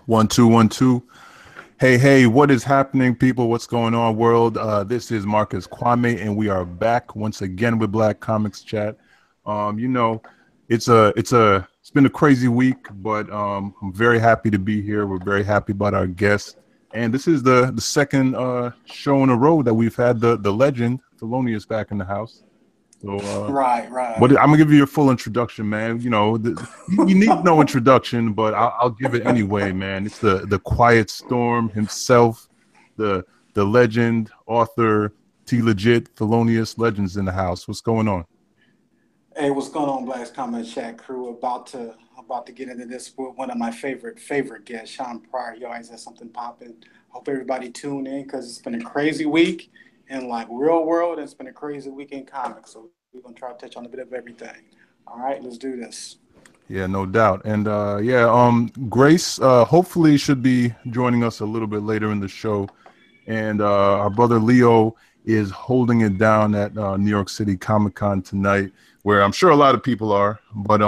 One, two, one, two. Hey, hey, what is happening, people? What's going on, world? This is Marcus Kwame, and we are back once again with Black Comics Chat. You know, it's been a crazy week, but I'm very happy to be here. We're very happy about our guest, and this is the second show in a row that we've had the legend Thelonious back in the house. So I'm gonna give you a full introduction, man. You need no introduction, but I'll give it anyway, man. It's the Quiet Storm himself, the legend, author, T Legit, Thelonious, legends in the house. What's going on? Hey, what's going on, Black's Comment Chat crew? About to get into this with one of my favorite guests, Shawn Pryor. He always has something popping. Hope everybody tune in because it's been a crazy week in like real world. It's been a crazy week in comics. So we're gonna try to touch on a bit of everything. All right, let's do this. Yeah, no doubt. And Grace hopefully should be joining us a little bit later in the show. And our brother Leo is holding it down at New York City Comic Con tonight, where I'm sure a lot of people are. But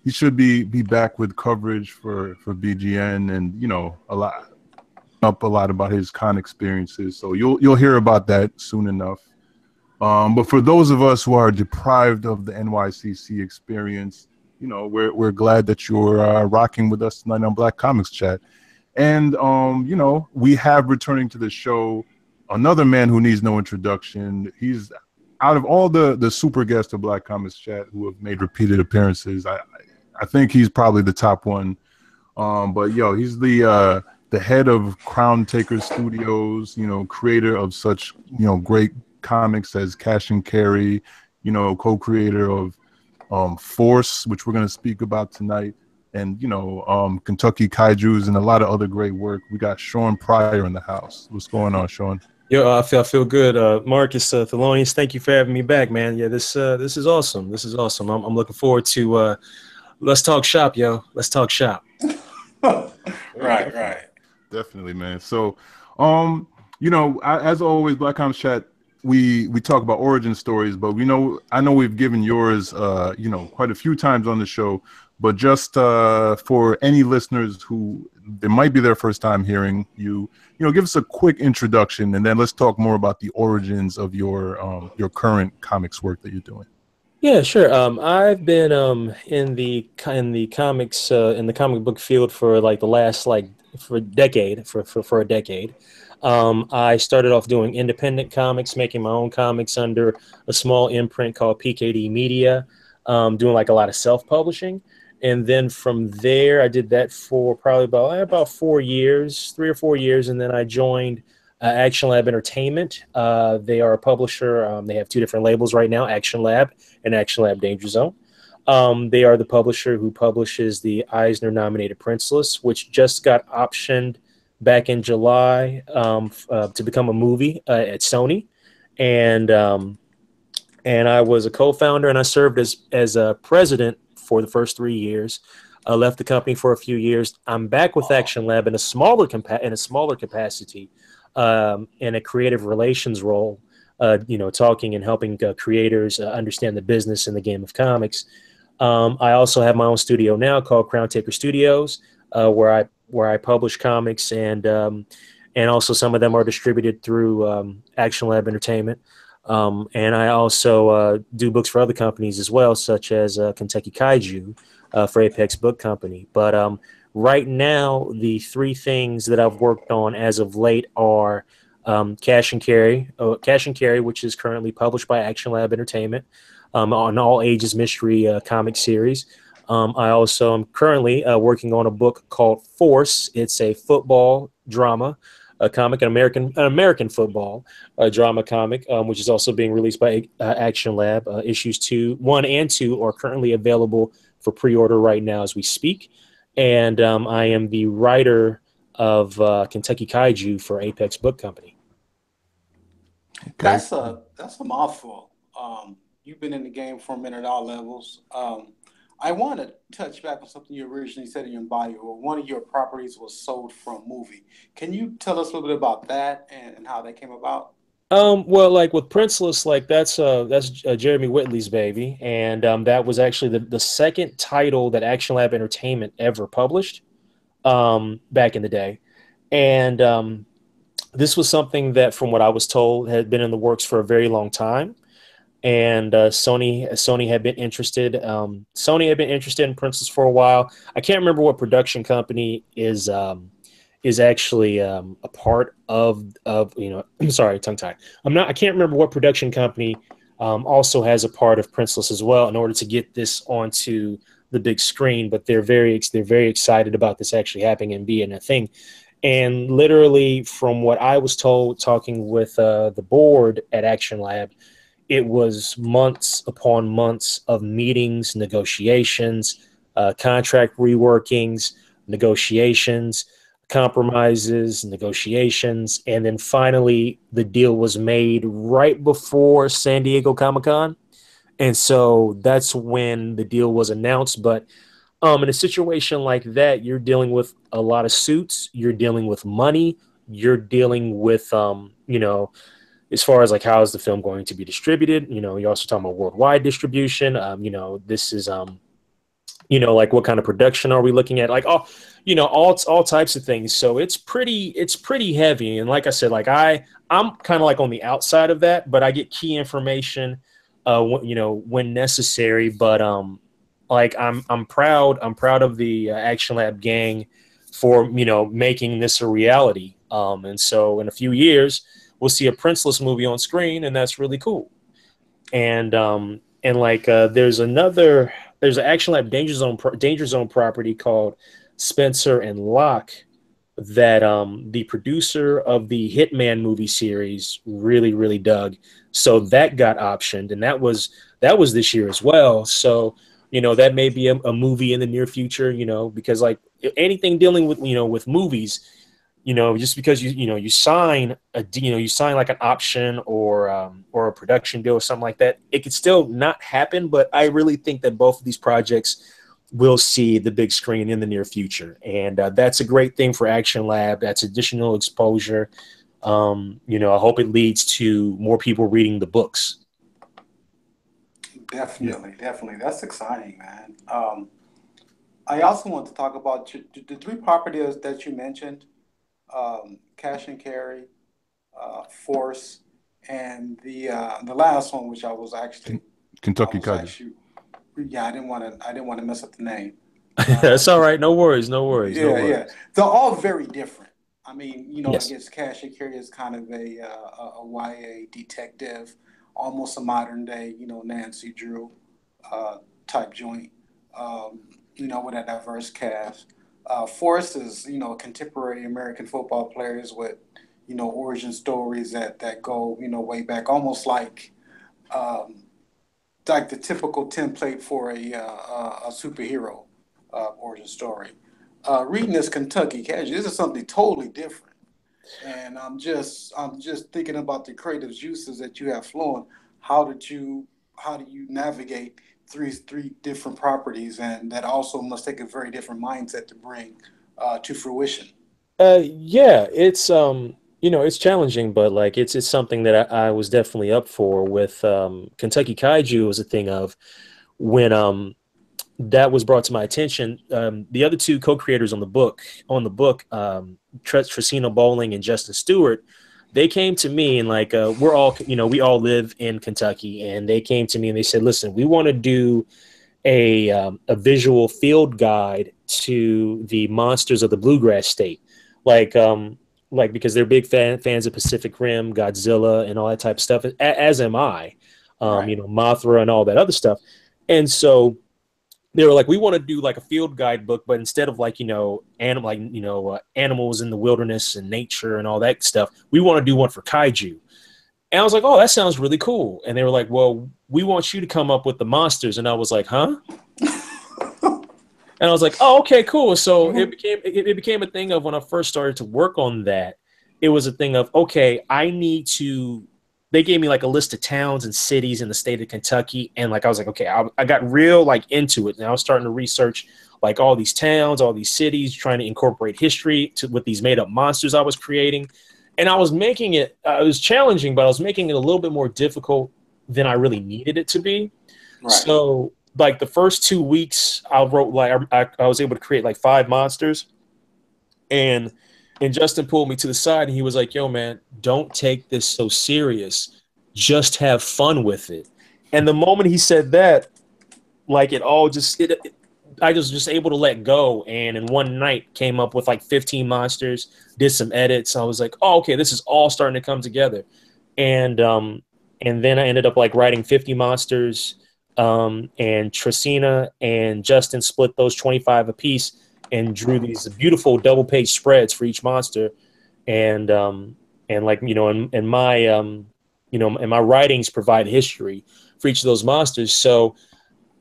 he should be back with coverage for BGN, and a lot about his con experiences. So you'll hear about that soon enough. But for those of us who are deprived of the NYCC experience, we're glad that you're rocking with us tonight on Black Comics Chat. And we have returning to the show another man who needs no introduction. He's out of all the super guests of Black Comics Chat who have made repeated appearances. I think he's probably the top one. But he's the head of Crown Taker Studios, creator of such great comics as Cash and Carry, co-creator of Force, which we're going to speak about tonight, and Kentucky Kaijus and a lot of other great work. We got Shawn Pryor in the house. What's going on, Shawn? Yo, I feel good. Marcus Thelonious, thank you for having me back, man. Yeah, this is awesome. This is awesome. I'm looking forward to let's talk shop, yo. Let's talk shop. Right. Definitely, man. So, as always, Black Comics Chat, we talk about origin stories, but I know we've given yours, quite a few times on the show, but just for any listeners who it might be their first time hearing you, give us a quick introduction, and then let's talk more about the origins of your current comics work that you're doing. Yeah, sure. I've been in the comics in the comic book field for like the last for a decade. I started off doing independent comics, making my own comics under a small imprint called PKD Media, doing like a lot of self-publishing. And then from there, I did that for probably about 4 years, 3 or 4 years. And then I joined Action Lab Entertainment. They are a publisher. They have 2 different labels right now, Action Lab and Action Lab Danger Zone. They are the publisher who publishes the Eisner-nominated Princeless, which just got optioned back in July to become a movie at Sony. And I was a co-founder, and I served as a president for the first 3 years. I left the company for a few years. I'm back with Action Lab in a smaller capacity, in a creative relations role, talking and helping creators understand the business and the game of comics. I also have my own studio now called Crown Taker Studios, where I publish comics, and also some of them are distributed through Action Lab Entertainment. And I also do books for other companies as well, such as Kentucky Kaiju for Apex Book Company. But right now, the 3 things that I've worked on as of late are Cash and Carry, which is currently published by Action Lab Entertainment, on all ages mystery comic series. I also am currently working on a book called Force. It's a football drama, a comic, an American football drama comic, which is also being released by Action Lab. Issues 1 and 2 are currently available for pre-order right now as we speak. And I am the writer of Kentucky Kaiju for Apex Book Company. Okay. That's a mouthful. You've been in the game for a minute at all levels. I want to touch back on something you originally said in your bio. One of your properties was sold for a movie. Can you tell us a little bit about that and how that came about? Well, like with Princeless, like that's Jeremy Whitley's baby, and that was actually the second title that Action Lab Entertainment ever published. back in the day. And this was something that, from what I was told, had been in the works for a very long time. And Sony had been interested. Sony had been interested in Princess for a while. I can't remember what production company is actually a part of I'm sorry, tongue tied. I can't remember what production company also has a part of Princess as well, in order to get this onto the big screen. But they're very excited about this actually happening and being a thing. And literally, from what I was told, talking with the board at Action Lab, it was months upon months of meetings, negotiations, contract reworkings, negotiations, compromises, negotiations, and then finally the deal was made right before San Diego Comic-Con. And so that's when the deal was announced. But in a situation like that, you're dealing with a lot of suits, you're dealing with money, you're dealing with as far as like how is the film going to be distributed. You're also talking about worldwide distribution. This is like what kind of production are we looking at? Like all types of things. So it's pretty heavy. And like I said, like I'm kind of like on the outside of that, but I get key information when necessary. But like I'm proud of the Action Lab gang for making this a reality. And so in a few years we'll see a Princeless movie on screen, and that's really cool. And there's an Action Lab Danger Zone property called Spencer and Locke that the producer of the Hitman movie series really dug. So that got optioned, and that was this year as well. So that may be a movie in the near future. Because like anything dealing with with movies, just because you sign like an option or a production deal or something like that, it could still not happen. But I really think that both of these projects will see the big screen in the near future, and that's a great thing for Action Lab. That's additional exposure. I hope it leads to more people reading the books. Definitely. That's exciting, man. I also want to talk about the three properties that you mentioned. Cash and Carry, Force, and the last one, which I was actually Kentucky Kaiju. Yeah, I didn't want to mess up the name. That's all right. No worries. Yeah. They're all very different. I mean, Yes. I guess Cash and Carry is kind of a YA detective, almost a modern day, Nancy Drew type joint. With a diverse cast. Force is, contemporary American football players with, origin stories that go, way back, almost like the typical template for a superhero origin story. Reading this Kentucky Kaiju, this is something totally different, and I'm just thinking about the creative juices that you have flowing. How do you navigate three different properties, and that also must take a very different mindset to bring to fruition? Yeah, it's challenging, but like it's something that I was definitely up for. With Kentucky Kaiju was a thing of when that was brought to my attention. The other two co-creators on the book, Tracino Bowling and Justin Stewart, they came to me and like we all live in Kentucky, and they came to me and they said, "Listen, we want to do a visual field guide to the monsters of the Bluegrass State, like because they're big fans of Pacific Rim, Godzilla, and all that type of stuff. As am I, Right. Mothra and all that other stuff, and so." They were like, we want to do like a field guide book, but instead of like, animals in the wilderness and nature and all that stuff, we want to do one for kaiju. And I was like, oh, that sounds really cool. And they were like, well, we want you to come up with the monsters. And I was like, huh? And I was like, oh, okay, cool. So it became a thing of when I first started to work on that, it was a thing of, okay, they gave me like a list of towns and cities in the state of Kentucky. And like, I was like, okay, I got real like into it. And I was starting to research like all these towns, all these cities, trying to incorporate history with these made up monsters I was creating. And I was challenging, but I was making it a little bit more difficult than I really needed it to be. Right. So like the first 2 weeks I wrote, like I was able to create like 5 monsters. And Justin pulled me to the side and he was like, yo, man, don't take this so serious. Just have fun with it. And the moment he said that, like it all just, I was just able to let go. And in one night came up with like 15 monsters, did some edits. I was like, oh, okay, this is all starting to come together. And then I ended up like writing 50 monsters. And Tracina and Justin split those 25 apiece and drew these beautiful double page spreads for each monster. And like, you know, and my, you know, and my writings provide history for each of those monsters. So,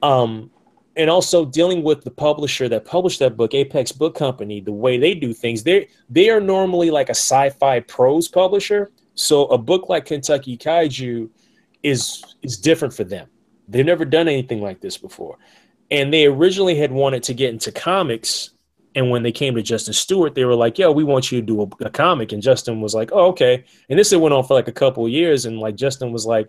and also dealing with the publisher that published that book, Apex Book Company, the way they do things, they are normally like a sci-fi prose publisher. So a book like Kentucky Kaiju is different for them. They've never done anything like this before. And they originally had wanted to get into comics. And when they came to Justin Stewart, they were like, yo, we want you to do a comic. And Justin was like, oh, okay. And this went on for like a couple of years. And like Justin was like,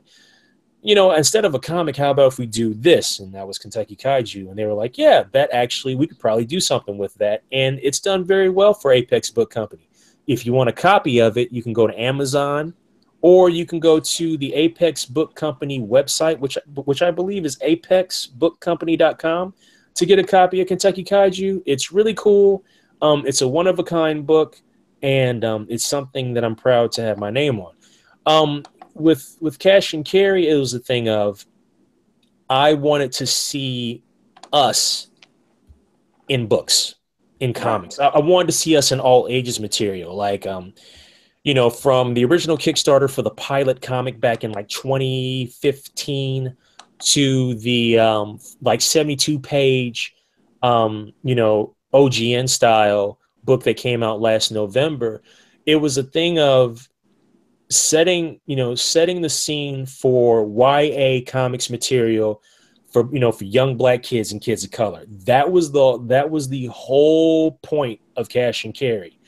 you know, instead of a comic, how about if we do this? And that was Kentucky Kaiju. And they were like, yeah, that actually, we could probably do something with that. And it's done very well for Apex Book Company. If you want a copy of it, you can go to Amazon, or you can go to the Apex Book Company website, which I believe is apexbookcompany.com, to get a copy of Kentucky Kaiju. It's really cool. It's a one-of-a-kind book, and it's something that I'm proud to have my name on. With Cash and Carry, it was a thing of I wanted to see us in books, in comics. I wanted to see us in all ages material, like you know, from the original Kickstarter for the pilot comic back in like 2015 to the like 72-page, you know, OGN style book that came out last November. It was a thing of setting the scene for YA comics material for, you know, for young Black kids and kids of color. That was the whole point of Cash and Carry.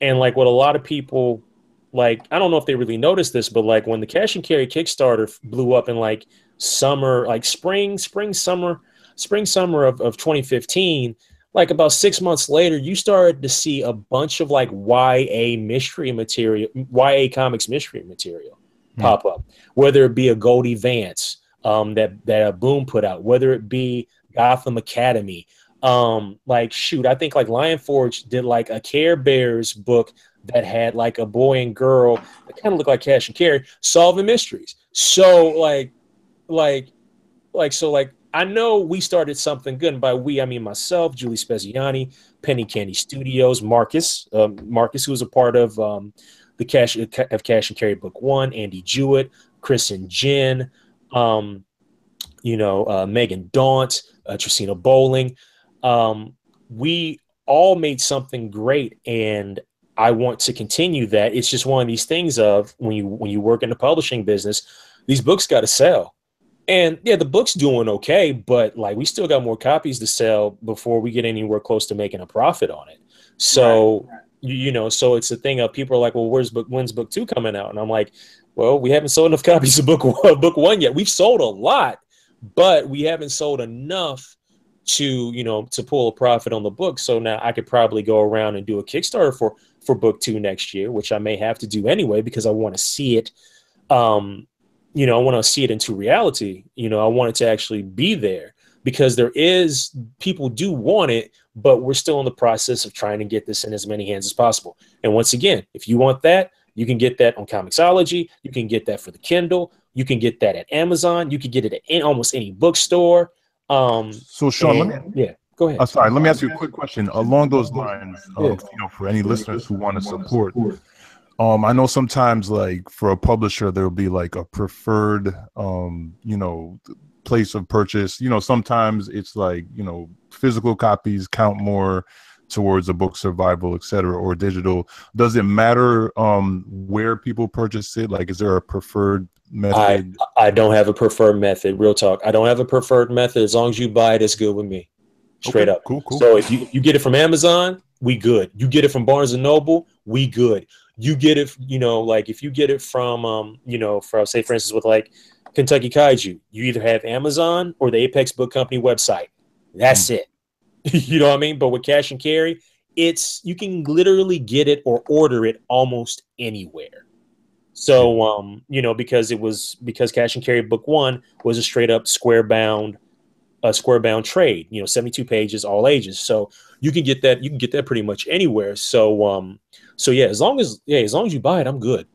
And like what a lot of people, like, I don't know if they really noticed this, but like when the Cash and Carry Kickstarter blew up in like summer, like spring, summer of 2015, like about 6 months later, you started to see a bunch of like YA mystery material, YA comics mystery material pop up, whether it be a Goldie Vance that Boom put out, whether it be Gotham Academy. Like shoot, I think like Lion Forge did like a Care Bears book that had like a boy and girl that kind of looked like Cash and Carry solving mysteries. So like I know we started something good, and by we I mean myself, Julie Speziani, Penny Candy Studios, Marcus, who was a part of the Cash and Carry Book One, Andy Jewett, Chris and Jen, you know, Megan Daunt, Tracina Bowling. We all made something great, and I want to continue that. It's just one of these things of when you work in the publishing business, these books got to sell. And yeah, the book's doing okay, but like we still got more copies to sell before we get anywhere close to making a profit on it. So, right. You know, so it's a thing of people are like, well, when's book 2 coming out? And I'm like, well, we haven't sold enough copies of book 1 yet. We've sold a lot, but we haven't sold enough to, you know, to pull a profit on the book. So now I could probably go around and do a Kickstarter for book 2 next year, which I may have to do anyway, because I want to see it. You know, I want to see it into reality. You know, I want it to actually be there, because people do want it, but we're still in the process of trying to get this in as many hands as possible. And once again, if you want that, you can get that on Comixology. You can get that for the Kindle. You can get that at Amazon. You can get it at almost any bookstore. So Shawn, go ahead. Sorry, let me ask you a quick question along those lines. You know, for any listeners who want to support, I know sometimes like for a publisher there will be like a preferred, you know, place of purchase. You know, sometimes it's like, you know, physical copies count more towards a book survival, etc., or digital. Does it matter where people purchase it? Like, is there a preferred method? I don't have a preferred method. Real talk. I don't have a preferred method. As long as you buy it, it's good with me. Straight up. Cool. So if you get it from Amazon, we good. You get it from Barnes and Noble, we good. You get it, you know, like if you get it from, you know, for say for instance with like Kentucky Kaiju, you either have Amazon or the Apex Book Company website. That's it. You know what I mean? But with Cash and Carry, you can literally get it or order it almost anywhere. So, you know, because Cash and Carry Book 1 was a straight up square bound trade, you know, 72 pages, all ages. So you can get that pretty much anywhere. So, so yeah, as long as you buy it, I'm good.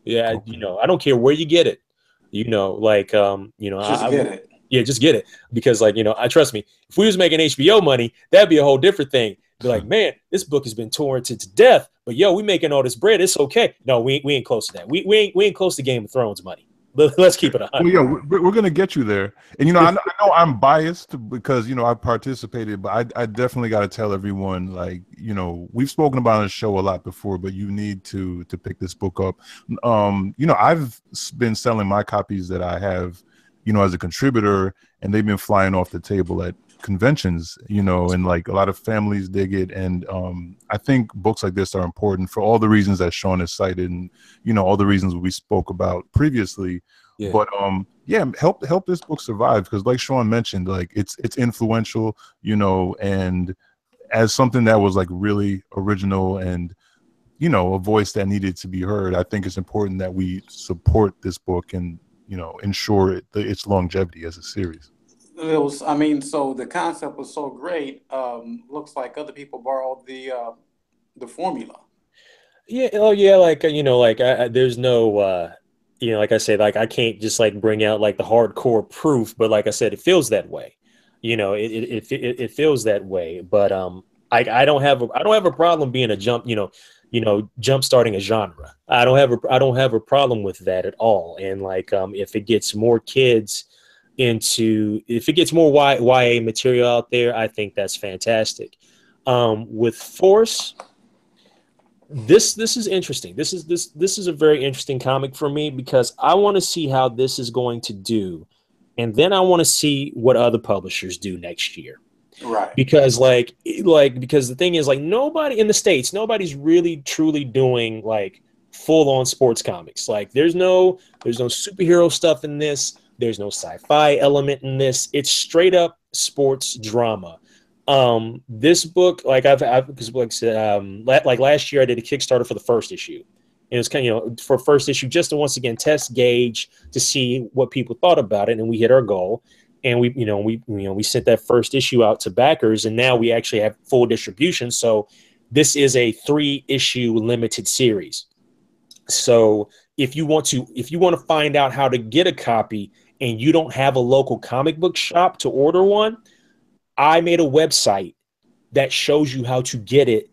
Yeah. Okay. You know, I don't care where you get it, you know, like, you know, Just get it. Yeah, just get it. Because, like, you know, trust me, if we was making HBO money, that'd be a whole different thing. Be like, man, this book has been torrented to death, but yo, we making all this bread. It's okay. No, we ain't close to that. We ain't close to Game of Thrones money. Let's keep it 100. Well, yeah, we're gonna get you there, and you know, I know I'm biased because you know I participated, but I definitely got to tell everyone, like, you know, we've spoken about it on the show a lot before, but you need to pick this book up. You know, I've been selling my copies that I have, you know, as a contributor, and they've been flying off the table at conventions, you know, and like a lot of families dig it. And I think books like this are important for all the reasons that Shawn has cited, and you know, all the reasons we spoke about previously. Yeah. But yeah, help this book survive, because like Shawn mentioned, like it's influential, you know, and as something that was like really original and, you know, a voice that needed to be heard, I think it's important that we support this book and, you know, ensure its longevity as a series. It was, I mean, so the concept was so great. Looks like other people borrowed the formula. Yeah. Oh, yeah. Like, you know, like there's no, you know, like I said, like I can't just like bring out like the hardcore proof, but like I said, it feels that way. You know, it feels that way. But I don't have a problem being a jump starting a genre. I don't have a problem with that at all. And like if it gets more kids if it gets more YA material out there, I think that's fantastic. With Force, this is interesting. This is a very interesting comic for me, because I want to see how this is going to do, and then I want to see what other publishers do next year. Right. Because because the thing is, like, nobody in the States, nobody's really truly doing like full on sports comics. Like there's no superhero stuff in this. There's no sci-fi element in this. It's straight up sports drama. This book, like because like I said, like last year I did a Kickstarter for the first issue, and it was kind of, you know, for first issue, just to once again test gauge to see what people thought about it, and we hit our goal, and we sent that first issue out to backers, and now we actually have full distribution. So this is a 3-issue limited series. So if you want to find out how to get a copy and you don't have a local comic book shop to order one, I made a website that shows you how to get it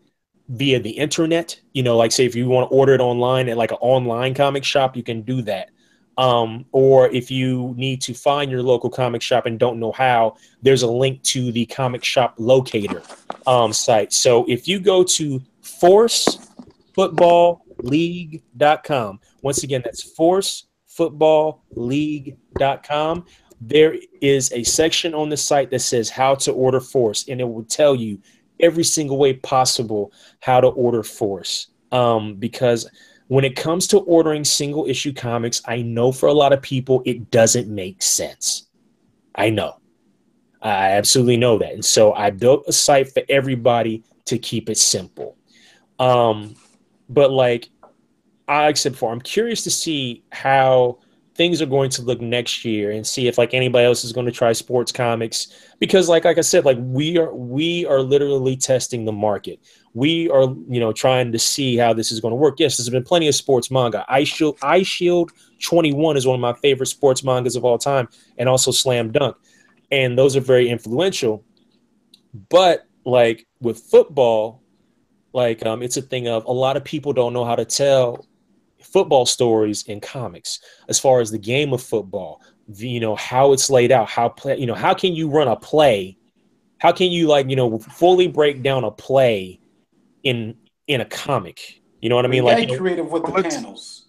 via the internet. You know, like say if you want to order it online at like an online comic shop, you can do that. Or if you need to find your local comic shop and don't know how, there's a link to the comic shop locator site. So if you go to forcefootballleague.com, once again, that's forcefootballleague.com. There is a section on the site that says how to order Force, and it will tell you every single way possible how to order Force. Because when it comes to ordering single issue comics, I know for a lot of people it doesn't make sense. I know. I absolutely know that. And so I built a site for everybody to keep it simple. But like I said before, I'm curious to see how things are going to look next year, and see if like anybody else is going to try sports comics, because like I said, like we are literally testing the market. We are, you know, trying to see how this is going to work. Yes, there's been plenty of sports manga. iShield 21 is one of my favorite sports mangas of all time, and also Slam Dunk, and those are very influential. But like with football, like it's a thing of a lot of people don't know how to tell football stories in comics, as far as the game of football, you know, how it's laid out, how can you run a play, how can you, like, you know, fully break down a play in a comic, you know what I mean? Like, creative with the panels.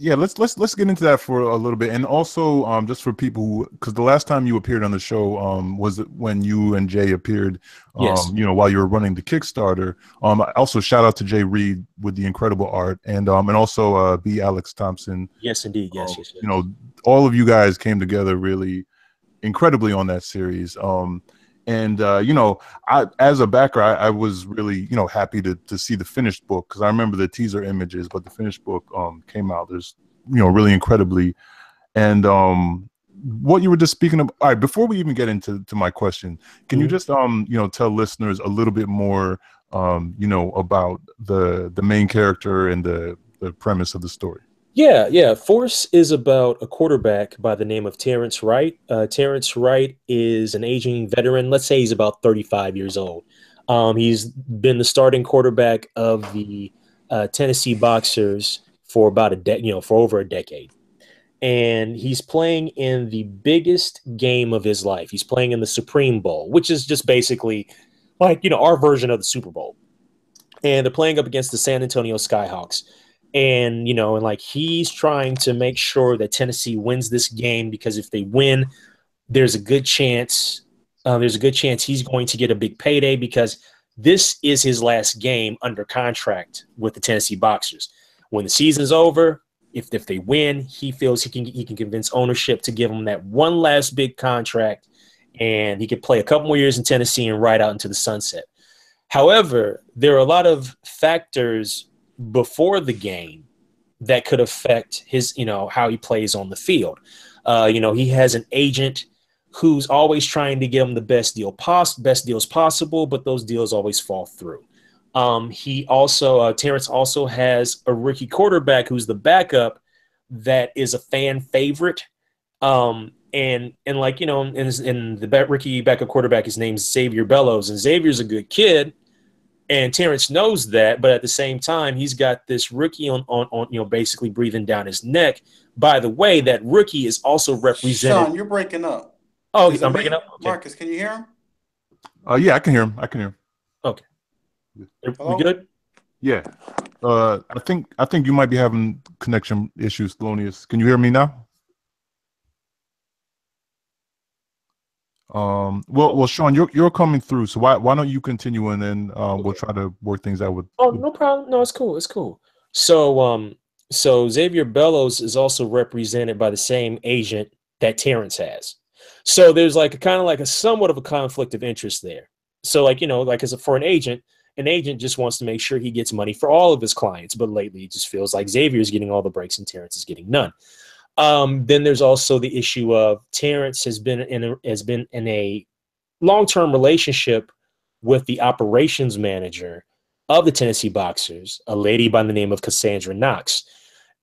Let's get into that for a little bit. And also just for people who, because the last time you appeared on the show was when you and Jay appeared, yes, you know, while you were running the Kickstarter. Also shout out to Jay Reed with the incredible art, and also B. Alex Thompson. Yes, indeed. Yes. You know, all of you guys came together really incredibly on that series. And you know, as a backer, I was really, you know, happy to see the finished book, because I remember the teaser images, but the finished book came out. There's, you know, really incredibly. And what you were just speaking of. All right, before we even get into my question, can you just you know, tell listeners a little bit more you know, about the main character and the premise of the story? Yeah. Force is about a quarterback by the name of Terrence Wright. Terrence Wright is an aging veteran. Let's say he's about 35 years old. He's been the starting quarterback of the Tennessee Boxers for about for over a decade. And he's playing in the biggest game of his life. He's playing in the Supreme Bowl, which is just basically like, our version of the Super Bowl. And they're playing up against the San Antonio Skyhawks. And, and like he's trying to make sure that Tennessee wins this game, because if they win, there's a good chance he's going to get a big payday, because this is his last game under contract with the Tennessee Boxers. When the season's over, if they win, he feels he can convince ownership to give him that one last big contract, and he could play a couple more years in Tennessee and ride out into the sunset. However, there are a lot of factors before the game that could affect his, how he plays on the field. He has an agent who's always trying to give him the best deals possible, but those deals always fall through. Terrence also has a rookie quarterback who's the backup that is a fan favorite. And the rookie backup quarterback, his name's Xavier Bellows, and Xavier's a good kid, and Terrence knows that, but at the same time, he's got this rookie on basically breathing down his neck. By the way, that rookie is also represented. Shawn, you're breaking up. Oh, I'm breaking up. Okay. Marcus, can you hear him? Yeah, I can hear him. Okay. Hello? We good? Yeah. I think you might be having connection issues, Thelonious. Can you hear me now? Well, Shawn, you're coming through, so why don't you continue, and then we'll try to work things out with. Oh, no problem. No, it's cool. So Xavier Bellows is also represented by the same agent that Terrence has. So there's like a somewhat of a conflict of interest there. So for an agent just wants to make sure he gets money for all of his clients, but lately it just feels like Xavier is getting all the breaks and Terrence is getting none. Then there's also the issue of Terrence has been in a long-term relationship with the operations manager of the Tennessee Boxers, a lady by the name of Cassandra Knox.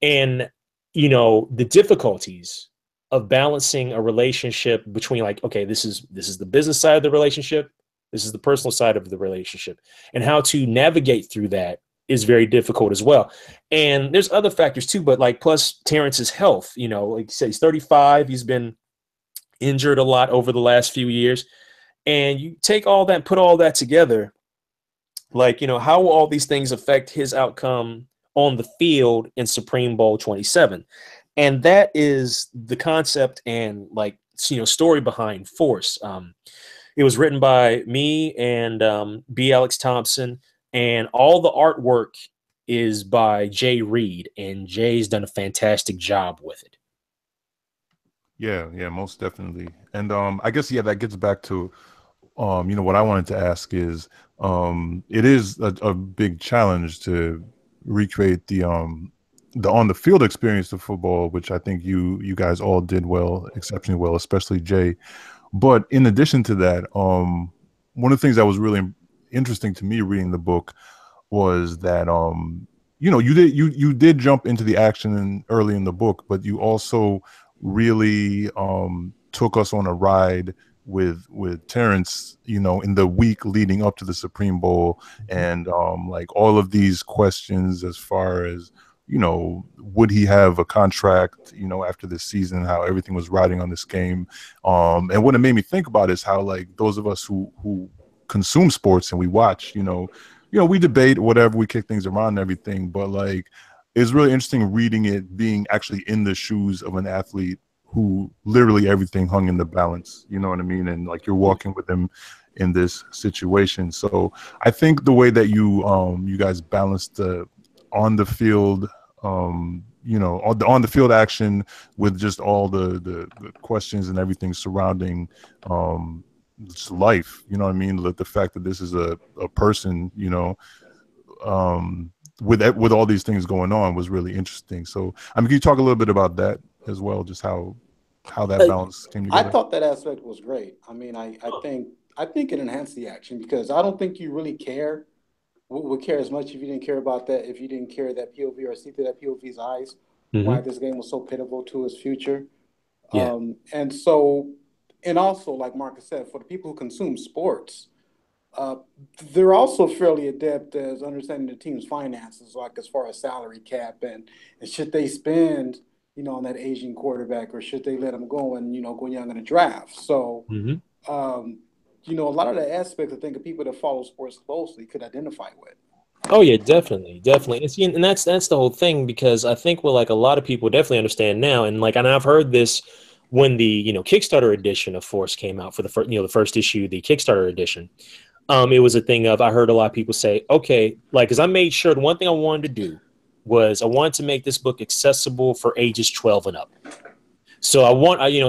And, the difficulties of balancing a relationship between this is the business side of the relationship, this is the personal side of the relationship, and how to navigate through that is very difficult as well. And there's other factors too, but plus Terrence's health, like you said, he's 35. He's been injured a lot over the last few years. And you take all that and put all that together, how will all these things affect his outcome on the field in Supreme Bowl 27? And that is the concept and story behind Force. It was written by me and B. Alex Thompson, and all the artwork is by Jay Reed, and Jay's done a fantastic job with it. Yeah, most definitely. And I guess that gets back to what I wanted to ask is it is a big challenge to recreate the on the field experience of football, which I think you guys all did exceptionally well, especially Jay. But in addition to that, one of the things that was really interesting to me reading the book was that you did jump into the action early in the book, but you also really took us on a ride with Terrence, in the week leading up to the Supreme Bowl, and all of these questions as far as would he have a contract, after this season, how everything was riding on this game. And what it made me think about is how those of us who consume sports and we watch, we debate whatever, we kick things around and everything, but it's really interesting reading it, being actually in the shoes of an athlete who literally everything hung in the balance, you know what I mean? And you're walking with them in this situation. So I think the way that you guys balanced the on the field, on the field action with just all the questions and everything surrounding just life. You know what I mean? The fact that this is a person, you know, with all these things going on was really interesting. So, I mean, can you talk a little bit about that as well? Just how that balance came I together? thought that aspect was great. I mean, I think it enhanced the action because I don't think you really care would care as much if you didn't care about that, if you didn't care that POV or see through that POV's eyes, why Hmm. this game was so pivotal to his future. Yeah. And so, and also, like Marcus said, for the people who consume sports, uh, they're also fairly adept as understanding the team's finances, like as far as salary cap and should they spend, you know, on that Asian quarterback or should they let him go and, you know, go young in the draft. So, Hmm. um, you know, a lot of the aspects I think of people that follow sports closely could identify with. Oh yeah, definitely, definitely. And see, and that's the whole thing because I think what like a lot of people definitely understand now, and like, and I've heard this when the Kickstarter edition of Force came out for the first the first issue, the Kickstarter edition. It was a thing of I heard a lot of people say, okay, like, because I made sure the one thing I wanted to do was I wanted to make this book accessible for ages 12 and up. So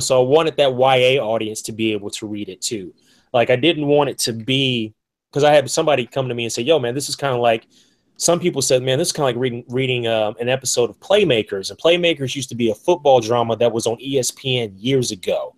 so I wanted that YA audience to be able to read it too. Like I didn't want it to be because I had somebody come to me and say, "Yo, man, this is kind of like." Some people said, "Man, this is kind of like reading an episode of Playmakers." And Playmakers used to be a football drama that was on ESPN years ago.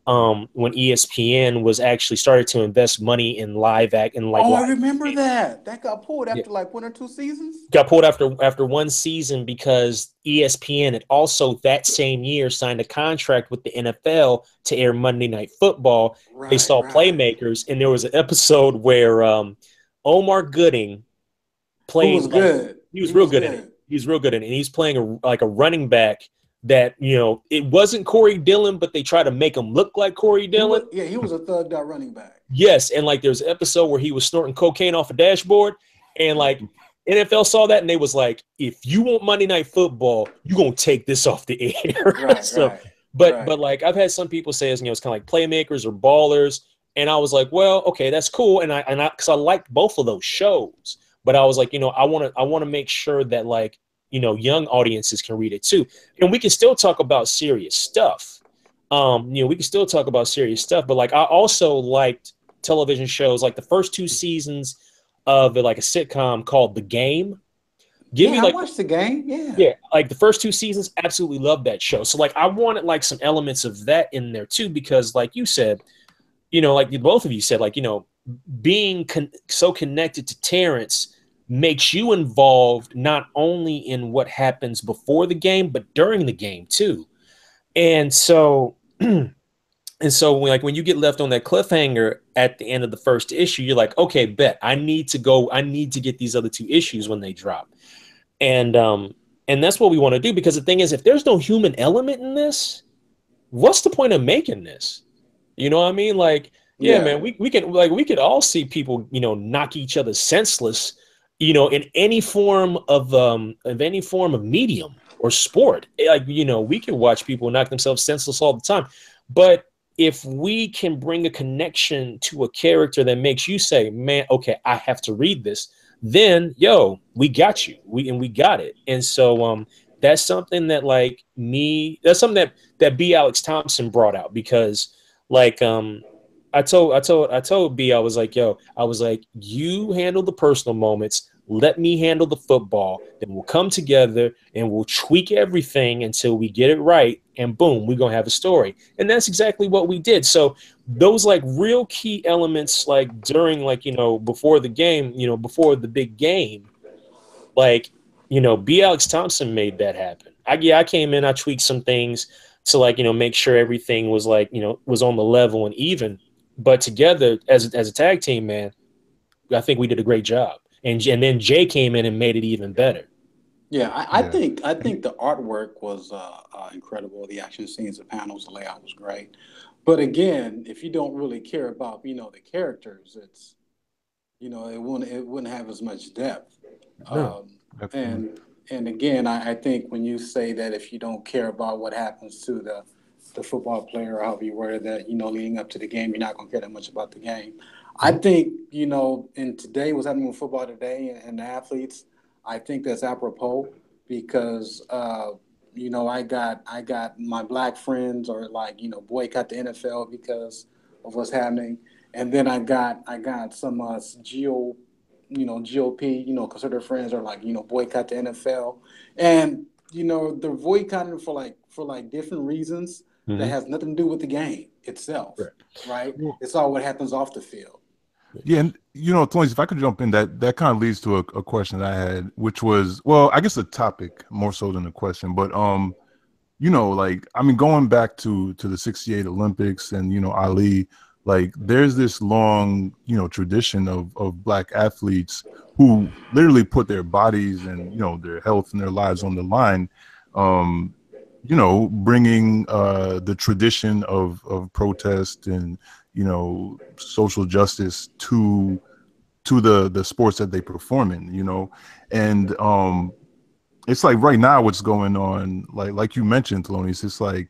When ESPN was actually started to invest money in live act and like Oh, I live remember that. That got pulled after like one or two seasons. got pulled after one season because ESPN had also that same year signed a contract with the NFL to air Monday Night Football. They Right, saw right. Playmakers, and there was an episode where Omar Gooding Who was played like good? he was He real was good in it. good. He was real good in it. And he's playing a running back that it wasn't Corey Dillon, but they try to make him look like Corey He Dillon. was yeah, he was a thugged out running back. Yes, and like there's an episode where he was snorting cocaine off a dashboard, and like NFL saw that and they was like, if you want Monday Night Football, you gonna take this off the air. Right, So, right, but right. like I've had some people say it's kind of like playmakers or ballers, and I was like, well, okay, that's cool, and I because I liked both of those shows, but I was like, I want to make sure that like young audiences can read it too, and we can still talk about serious stuff. We can still talk about serious stuff, but like I also liked television shows like the first two seasons of like a sitcom called The Game. Give me Yeah, I like watched the game. Yeah. yeah, like the first two seasons, absolutely loved that show. So like I wanted like some elements of that in there too, because like you said, like both of you said, like being so connected to Terrence makes you involved not only in what happens before the game, but during the game too. And so And so when you get left on that cliffhanger at the end of the first issue, you're like, okay, bet I need to go. I need to get these other two issues when they drop. And and that's what we want to do because the thing is, if there's no human element in this, what's the point of making this? You know what I mean? Like, yeah, Yeah. man, we could all see people, knock each other senseless, in any form of medium or sport. Like, we can watch people knock themselves senseless all the time. But if we can bring a connection to a character that makes you say, man, okay, I have to read this, then yo, we got you. We got it. And so that's something that that's something that B. Alex Thompson brought out because like I told B, I was like, yo, I was like, you handle the personal moments, let me handle the football, then we'll come together and we'll tweak everything until we get it right, and boom, we're gonna have a story. And that's exactly what we did. So those like real key elements, like during before the game, before the big game, like, B. Alex Thompson made that happen. I came in, I tweaked some things to make sure everything was was on the level and even. But together as a tag team, man, I think we did a great job. And then Jay came in and made it even better. Yeah, Yeah. I think the artwork was incredible. The action scenes, the panels, the layout was great. But again, if you don't really care about the characters, it's it wouldn't have as much depth. No. Um, Definitely. and again, I think when you say that if you don't care about what happens to the football player, or however you word that, leading up to the game, you're not going to care that much about the game. I Mhm. think in today, what's happening with football today and the athletes, I think that's apropos because I got my black friends or boycott the NFL because of what's happening. and then I got some GOP, because their friends are like, boycott the NFL, and they're boycotting for different reasons that has nothing to do with the game itself, right? Well, It's all what happens off the field. yeah, and Tony, if I could jump in, that kind of leads to a question that I had, which was, well, I guess a topic more so than a question, but like, I mean, going back to the '68 Olympics and Ali, like, there's this long tradition of Black athletes who literally put their bodies and their health and their lives on the line, bringing the tradition of protest and social justice to the sports that they perform in, and it's like right now what's going on, like you mentioned, Thelonious, it's like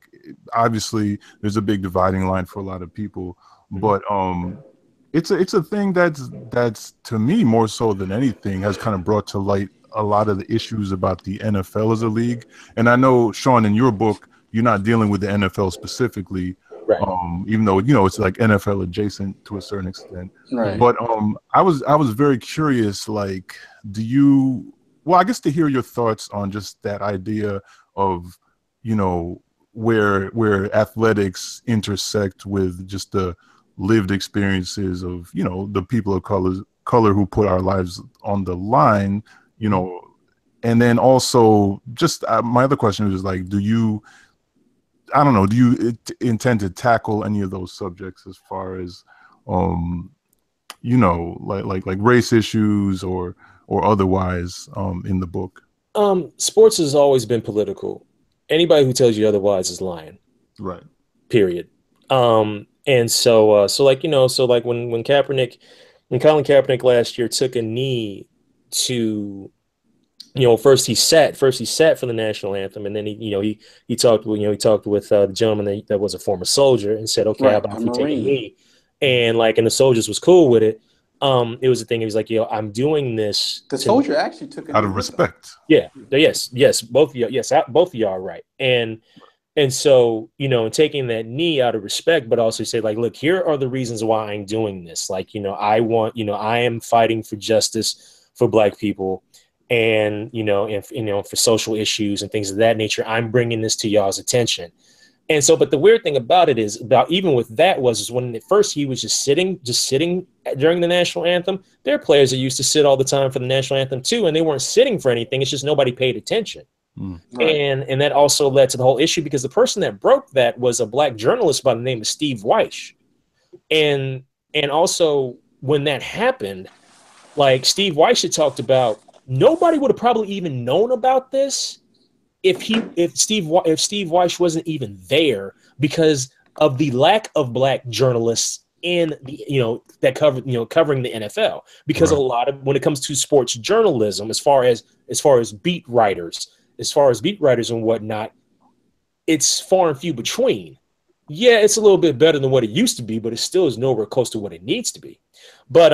obviously there's a big dividing line for a lot of people, but it's a thing that's to me more so than anything has kind of brought to light a lot of the issues about the NFL as a league. And I know, Shawn, in your book, you're not dealing with the NFL specifically, right? Even though it's like NFL adjacent to a certain extent, right? But I was very curious, like, well, I guess to hear your thoughts on just that idea of where athletics intersect with just the lived experiences of the people of color who put our lives on the line, and then also just my other question is like, do you intend to tackle any of those subjects as far as like race issues or otherwise in the book? Sports has always been political. Anybody who tells you otherwise is lying. Right. Period. And so like when Colin Kaepernick last year took a knee to, first he sat for the national anthem, and then he talked with the gentleman that was a former soldier and said, okay, how about if we take a knee? And the soldiers was cool with it. It was a thing. He was like, I'm doing this. The soldier actually took it out of respect. Yeah. Yes. Both of y'all are right. And so, and taking that knee out of respect, but also say like, look, here are the reasons why I'm doing this. Like, I am fighting for justice for Black people and for social issues and things of that nature. I'm bringing this to y'all's attention. And so, but the weird thing about it is even with that was when at first he was just sitting during the national anthem. There are players that used to sit all the time for the national anthem too, and they weren't sitting for anything. It's just nobody paid attention. Right. And that also led to the whole issue because the person that broke that was a Black journalist by the name of Steve Weish. And also when that happened, like Steve Weish had talked about, nobody would have probably even known about this if Steve Weish wasn't even there because of the lack of Black journalists in the covering the NFL. Because a lot of when it comes to sports journalism, as far as beat writers and whatnot, it's far and few between. Yeah, it's a little bit better than what it used to be, but it still is nowhere close to what it needs to be. But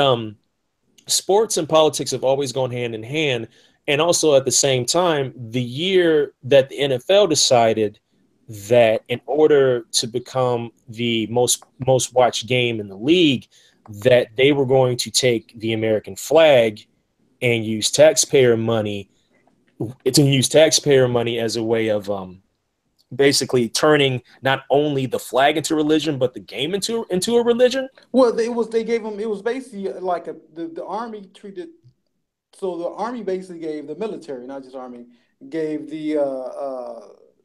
sports and politics have always gone hand in hand. And also at the same time, the year that the NFL decided that in order to become the most watched game in the league, that they were going to take the American flag and use taxpayer money as a way of basically turning not only the flag into religion, but the game into a religion. Well, it was basically like the Army treated. So the Army basically gave the military, not just Army, gave the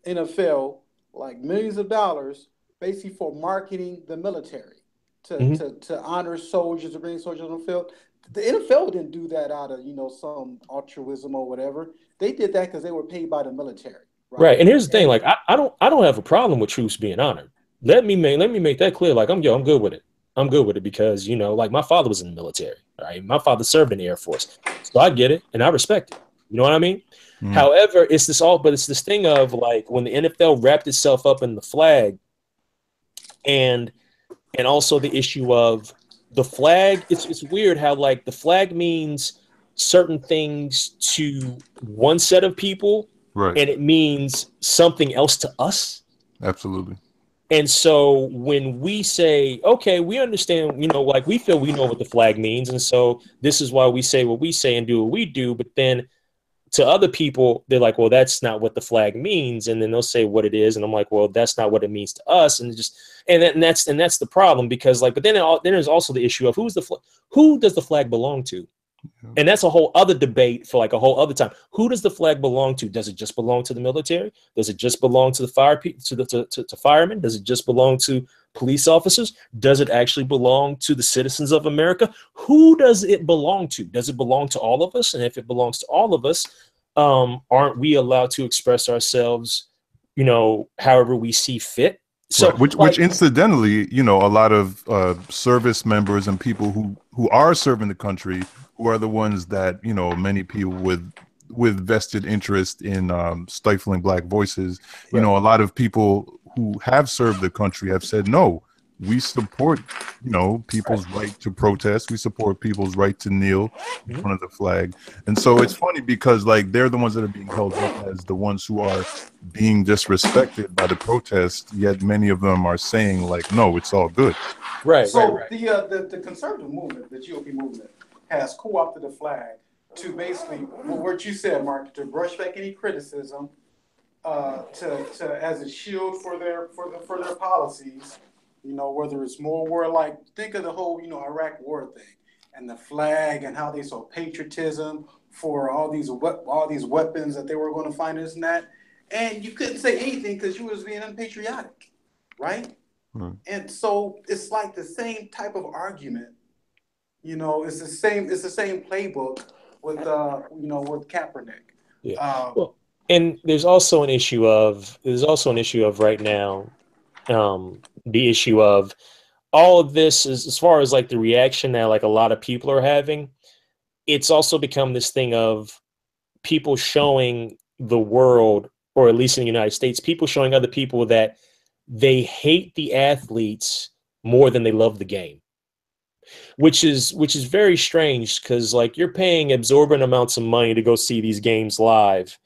NFL like millions of dollars basically for marketing the military to honor soldiers, to bring soldiers on the field. The NFL didn't do that out of some altruism or whatever. They did that because they were paid by the military. Right. And here's the thing, like I don't have a problem with troops being honored. Let me make that clear. Like I'm good with it. I'm good with it because, like my father was in the military, right? My father served in the Air Force. So I get it and I respect it. You know what I mean? However, it's this thing of like when the NFL wrapped itself up in the flag and also the issue of the flag, it's weird how like the flag means certain things to one set of people, right, and it means something else to us. Absolutely. And so when we say, okay, we understand, like we feel we know what the flag means. And so this is why we say what we say and do what we do. But then to other people, they're like, well, that's not what the flag means. And then they'll say what it is. And I'm like, well, that's not what it means to us. And that's the problem, because like, but then there's also the issue of who does the flag belong to? And that's a whole other debate for like a whole other time. Who does the flag belong to? Does it just belong to the military? Does it just belong to the firemen? Does it just belong to police officers? Does it actually belong to the citizens of America? Who does it belong to? Does it belong to all of us? And if it belongs to all of us, aren't we allowed to express ourselves, however we see fit? So, right. Which incidentally, a lot of service members and people who are serving the country, who are the ones that, many people with vested interest in stifling Black voices, Right. A lot of people who have served the country have said, no, we support, people's right to protest. We support people's right to kneel in front of the flag. And so it's funny because like they're the ones that are being held up as the ones who are being disrespected by the protest, yet many of them are saying like, no, it's all good. Right. So right. the conservative movement, the GOP movement, has co-opted the flag to basically what you said, Mark, to brush back any criticism, to as a shield for their policies. Whether it's more war, like think of the whole Iraq war thing and the flag and how they saw patriotism for all these weapons that they were going to find this and that, and you couldn't say anything because you was being unpatriotic, right? And so it's like the same type of argument. It's the same playbook with with Kaepernick. Yeah. Well, and there's also an issue of right now, the issue of all of this is, as far as like the reaction that like a lot of people are having, it's also become this thing of people showing the world, or at least in the United States, people showing other people that they hate the athletes more than they love the game, which is very strange, because like you're paying exorbitant amounts of money to go see these games live.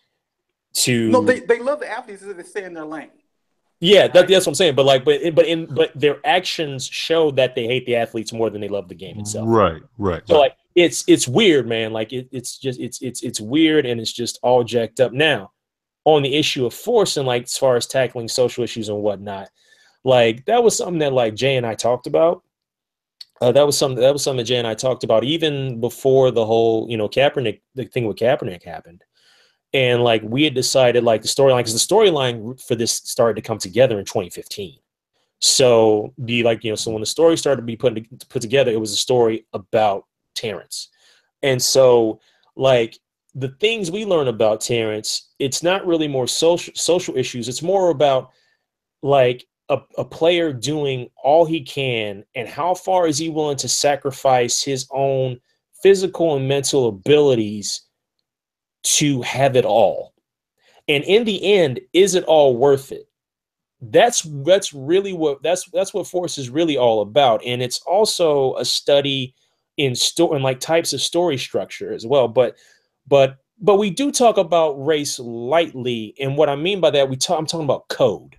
No, they love the athletes if they stay in their lane. Yeah, that's what I'm saying. But like, but their actions show that they hate the athletes more than they love the game itself. Right. So like, it's weird, man. Like it's weird, and it's just all jacked up. Now, on the issue of force and like as far as tackling social issues and whatnot, like that was something that like Jay and I talked about. That was something that Jay and I talked about even before the whole the thing with Kaepernick happened. And like we had decided like the storyline, because the storyline for this started to come together in 2015. So so when the story started to be put together, it was a story about Terrence. And so like the things we learn about Terrence, it's not really more social issues. It's more about like a player doing all he can, and how far is he willing to sacrifice his own physical and mental abilities to have it all. And in the end, is it all worth it? That's really what force is really all about. And it's also a study in like types of story structure as well. But we do talk about race lightly. And what I mean by that, I'm talking about code.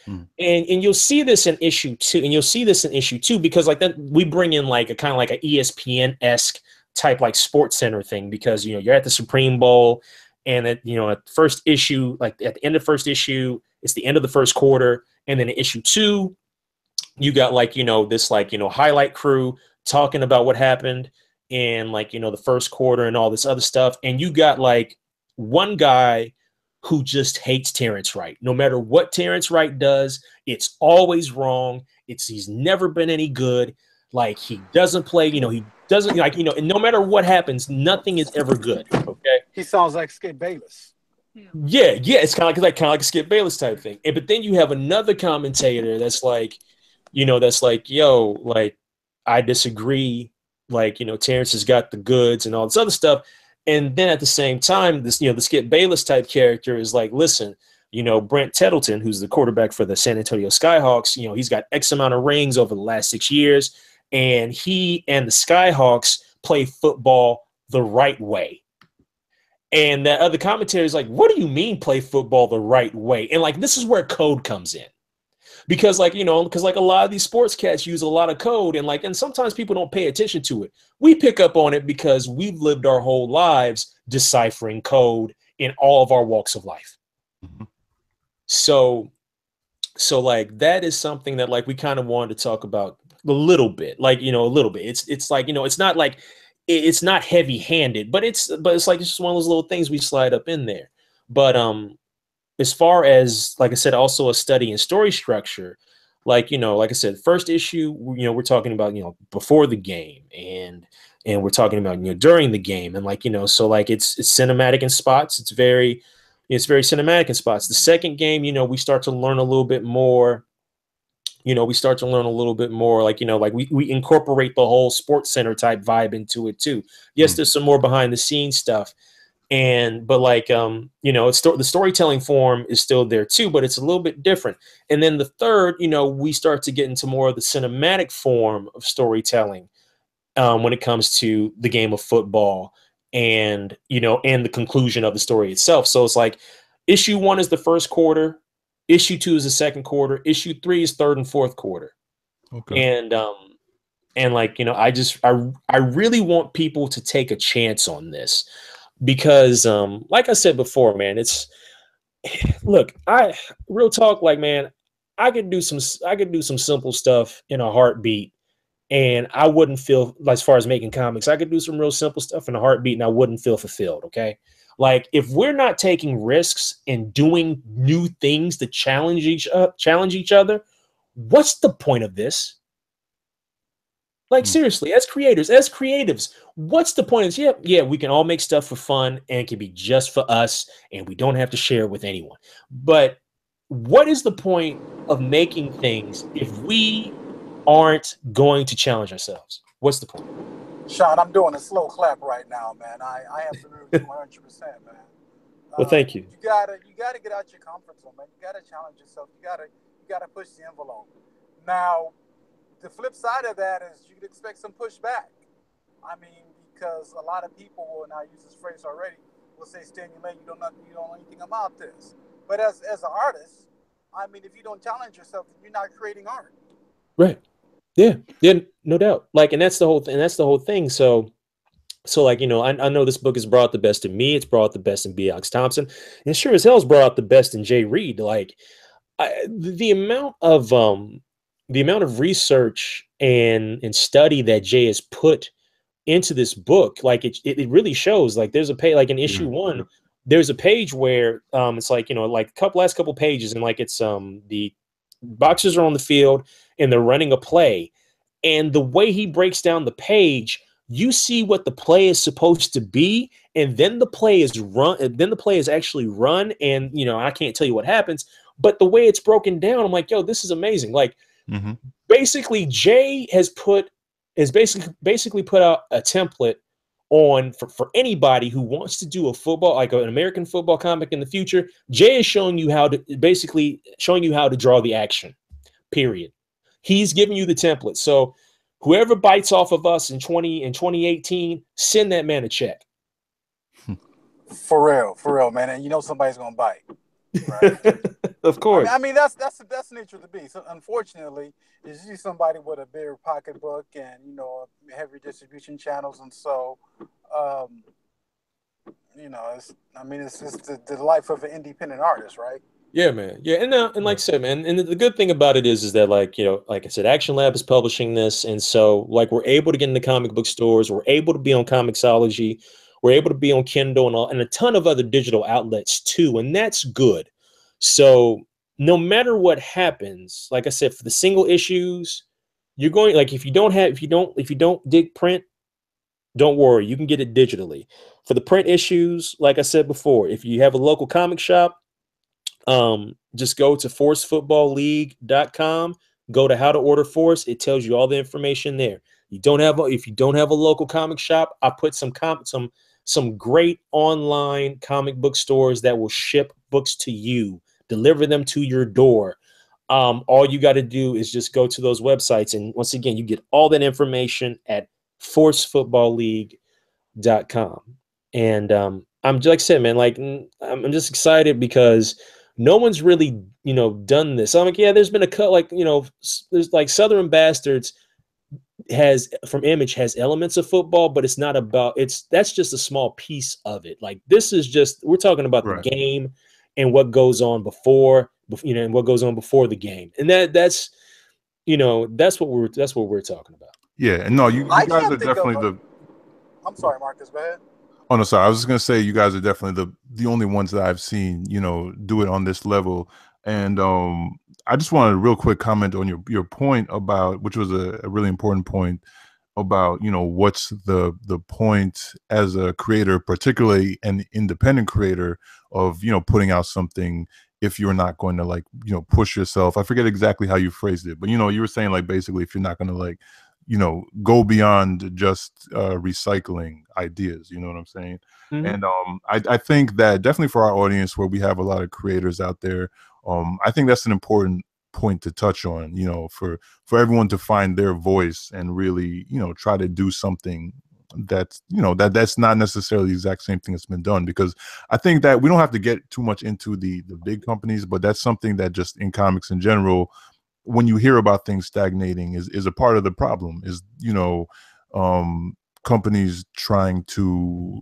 And you'll see this in issue 2, because like then we bring in like a kind of like an ESPN-esque type like Sports Center thing, because you're at the Supreme Bowl, and at first issue, like at the end of first issue, it's the end of the first quarter, and then in issue 2, you got like this like highlight crew talking about what happened in like the first quarter and all this other stuff, and you got like one guy who just hates Terrence Wright. No matter what Terrence Wright does, it's always wrong. He's never been any good. Like he doesn't play, he doesn't like, and no matter what happens, nothing is ever good. Okay. He sounds like Skip Bayless. Yeah. It's kind of like a Skip Bayless type thing. But then you have another commentator that's like, yo, like I disagree. Like, Terrence has got the goods and all this other stuff. And then at the same time, this, the Skip Bayless type character is like, listen, Brent Tettleton, who's the quarterback for the San Antonio Skyhawks, he's got X amount of rings over the last 6 years. And he and the Skyhawks play football the right way. And that other commentator is like, what do you mean play football the right way? And like, this is where code comes in. because like, because like a lot of these sports cats use a lot of code, and like, and sometimes people don't pay attention to it. We pick up on it because we've lived our whole lives deciphering code in all of our walks of life. Mm-hmm. So like that is something that like we kind of wanted to talk about a little bit, like, a little bit. It's like, it's not like it's not heavy handed, but it's like it's just one of those little things we slide up in there. But as far as, like I said, also a study in story structure, like, like I said, first issue, we're talking about, before the game, and we're talking about, during the game, and like, so like it's cinematic in spots. It's very cinematic in spots. The second game, we start to learn a little bit more. Like, like we incorporate the whole Sports Center type vibe into it too. Yes, there's some more behind the scenes stuff. But like, it's the storytelling form is still there too, but it's a little bit different. And then the third, we start to get into more of the cinematic form of storytelling when it comes to the game of football, and, and the conclusion of the story itself. So it's like issue 1 is the first quarter, issue 2 is the second quarter, issue 3 is third and fourth quarter. Okay. And like, I really want people to take a chance on this. Because, like I said before, man, look, real talk, like, man, I could do some simple stuff in a heartbeat, and I wouldn't feel, as far as making comics, I could do some real simple stuff in a heartbeat, and I wouldn't feel fulfilled. Okay. Like, if we're not taking risks and doing new things to challenge each other, what's the point of this? Like, seriously, as creators, as creatives, what's the point of this? Yeah, we can all make stuff for fun, and it can be just for us, and we don't have to share it with anyone. But what is the point of making things if we aren't going to challenge ourselves? What's the point? Shawn, I'm doing a slow clap right now, man. I absolutely 100%, man. Well, thank you. You gotta get out your comfort zone, man. You gotta challenge yourself. You gotta push the envelope. Now, the flip side of that is you'd expect some pushback. I mean, because a lot of people will, and I use this phrase already, will say, "Stay in your lane. You don't know anything about this." But as an artist, I mean, if you don't challenge yourself, you're not creating art. Right. Yeah, no doubt. Like, and that's the whole thing. That's the whole thing. So like, I know this book has brought the best in me. It's brought the best in B. Alex Thompson, and sure as hell's brought out the best in Jay Reed. Like, the amount of research and study that Jay has put into this book, like it really shows. Like, there's a page, like in issue 1, there's a page where it's like, like last couple pages, and like it's the boxers are on the field and they're running a play, and the way he breaks down the page, you see what the play is supposed to be, and then the play is run, and then the play is actually run, and I can't tell you what happens, but the way it's broken down, I'm like, yo, this is amazing. Like, basically, Jay has basically put out a template on for anybody who wants to do a football, like an American football comic in the future. Jay is showing you how to draw the action. Period. He's giving you the template. So whoever bites off of us in 2018, send that man a check. For real, man. And somebody's gonna bite. Right? Of course. I mean, that's the nature of the beast. So unfortunately, you see somebody with a bigger pocketbook and heavy distribution channels, and so it's the life of an independent artist, right? Yeah, man. Yeah, and like I said, man, and the good thing about it is that, like, like I said, Action Lab is publishing this, and so like we're able to get into comic book stores, we're able to be on Comixology, we're able to be on Kindle and a ton of other digital outlets too, and that's good. So no matter what happens, like I said, for the single issues, you're going, like, if you don't dig print, don't worry, you can get it digitally. For the print issues, like I said before, if you have a local comic shop, just go to forcefootballleague.com, go to how to order Force. It tells you all the information there. If you don't have a local comic shop, I put some great online comic book stores that will ship books to you, deliver them to your door. All you got to do is just go to those websites, and once again, you get all that information at forcefootballleague.com. And I'm, like I said, man, like, I'm just excited because no one's really, done this. I'm like, yeah, there's been a cut, like, there's like Southern Bastards has from Image has elements of football, but it's not about that's just a small piece of it. Like this is just we're talking about the Right. game and what goes on before, and what goes on before the game. And that's what we're talking about. Yeah, and no, you guys are definitely the. I'm sorry, Marcus, go ahead. Oh no, sorry. I was just gonna say you guys are definitely the only ones that I've seen, do it on this level. And I just wanted a real quick comment on your point about, which was a really important point about, what's the point as a creator, particularly an independent creator, of putting out something if you're not going to like push yourself. I forget exactly how you phrased it, but you were saying like basically if you're not going to like go beyond just recycling ideas, you know what I'm saying? Mm-hmm. And I think that definitely for our audience where we have a lot of creators out there, I think that's an important point to touch on, for everyone to find their voice and really try to do something that's that's not necessarily the exact same thing that's been done, because I think that we don't have to get too much into the big companies, but that's something that just in comics in general, when you hear about things stagnating, is a part of the problem, is companies trying to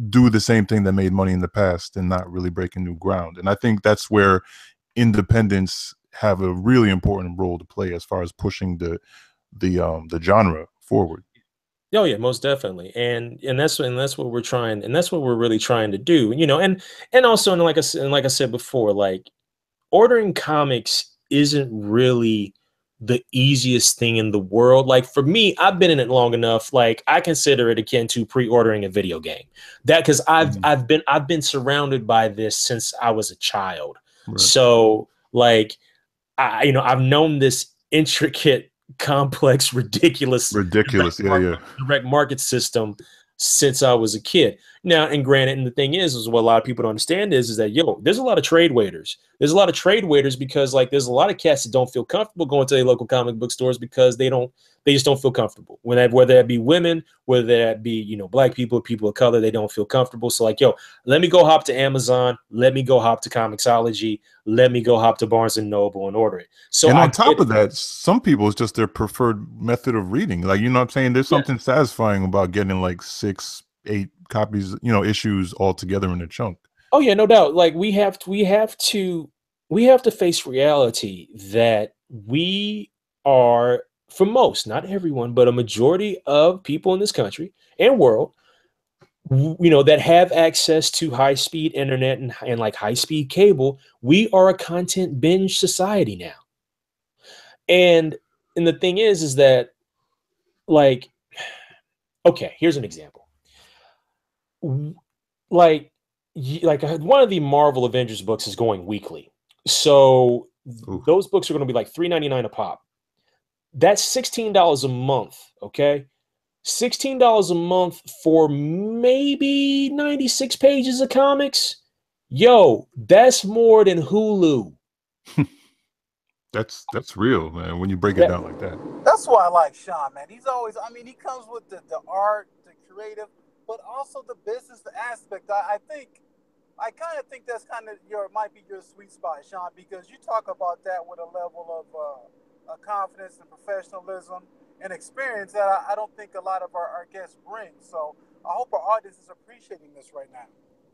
do the same thing that made money in the past and not really breaking new ground. And I think that's where independents have a really important role to play as far as pushing the genre forward. Oh yeah, most definitely, and that's what we're trying, and that's what we're really trying to do, and also, and like I said before, like ordering comics isn't really the easiest thing in the world. Like for me, I've been in it long enough. Like I consider it akin to pre-ordering a video game. That because I've been surrounded by this since I was a child. Right. So like I've known this intricate, complex, ridiculous direct market system since I was a kid. Now, and granted, and the thing is what a lot of people don't understand is that, there's a lot of trade waiters. There's a lot of trade waiters because like there's a lot of cats that don't feel comfortable going to their local comic book stores because they just don't feel comfortable. Whether that be women, whether that be, black people, people of color, they don't feel comfortable. So like, let me go hop to Amazon, let me go hop to Comixology, let me go hop to Barnes and Noble and order it. So and on top of that, some people, it's just their preferred method of reading. Like, you know what I'm saying? There's something satisfying about getting like 6, 8 copies, issues all together in a chunk. Oh yeah, no doubt. Like we have to face reality that we are, for most, not everyone, but a majority of people in this country and world, that have access to high-speed internet and like high-speed cable. We are a content binge society now. And the thing is that, like, okay, here's an example. Like one of the Marvel Avengers books is going weekly. So those books are going to be like $3.99 a pop. That's $16 a month, okay? $16 a month for maybe 96 pages of comics. Yo, that's more than Hulu. That's real, man, when you break it down like that. That's why I like Shawn, man. He's always, he comes with the art, the creative, but also the business aspect. I kind of think that's kind of might be your sweet spot, Shawn, because you talk about that with a level of confidence and professionalism and experience that I don't think a lot of our guests bring. So I hope our audience is appreciating this right now.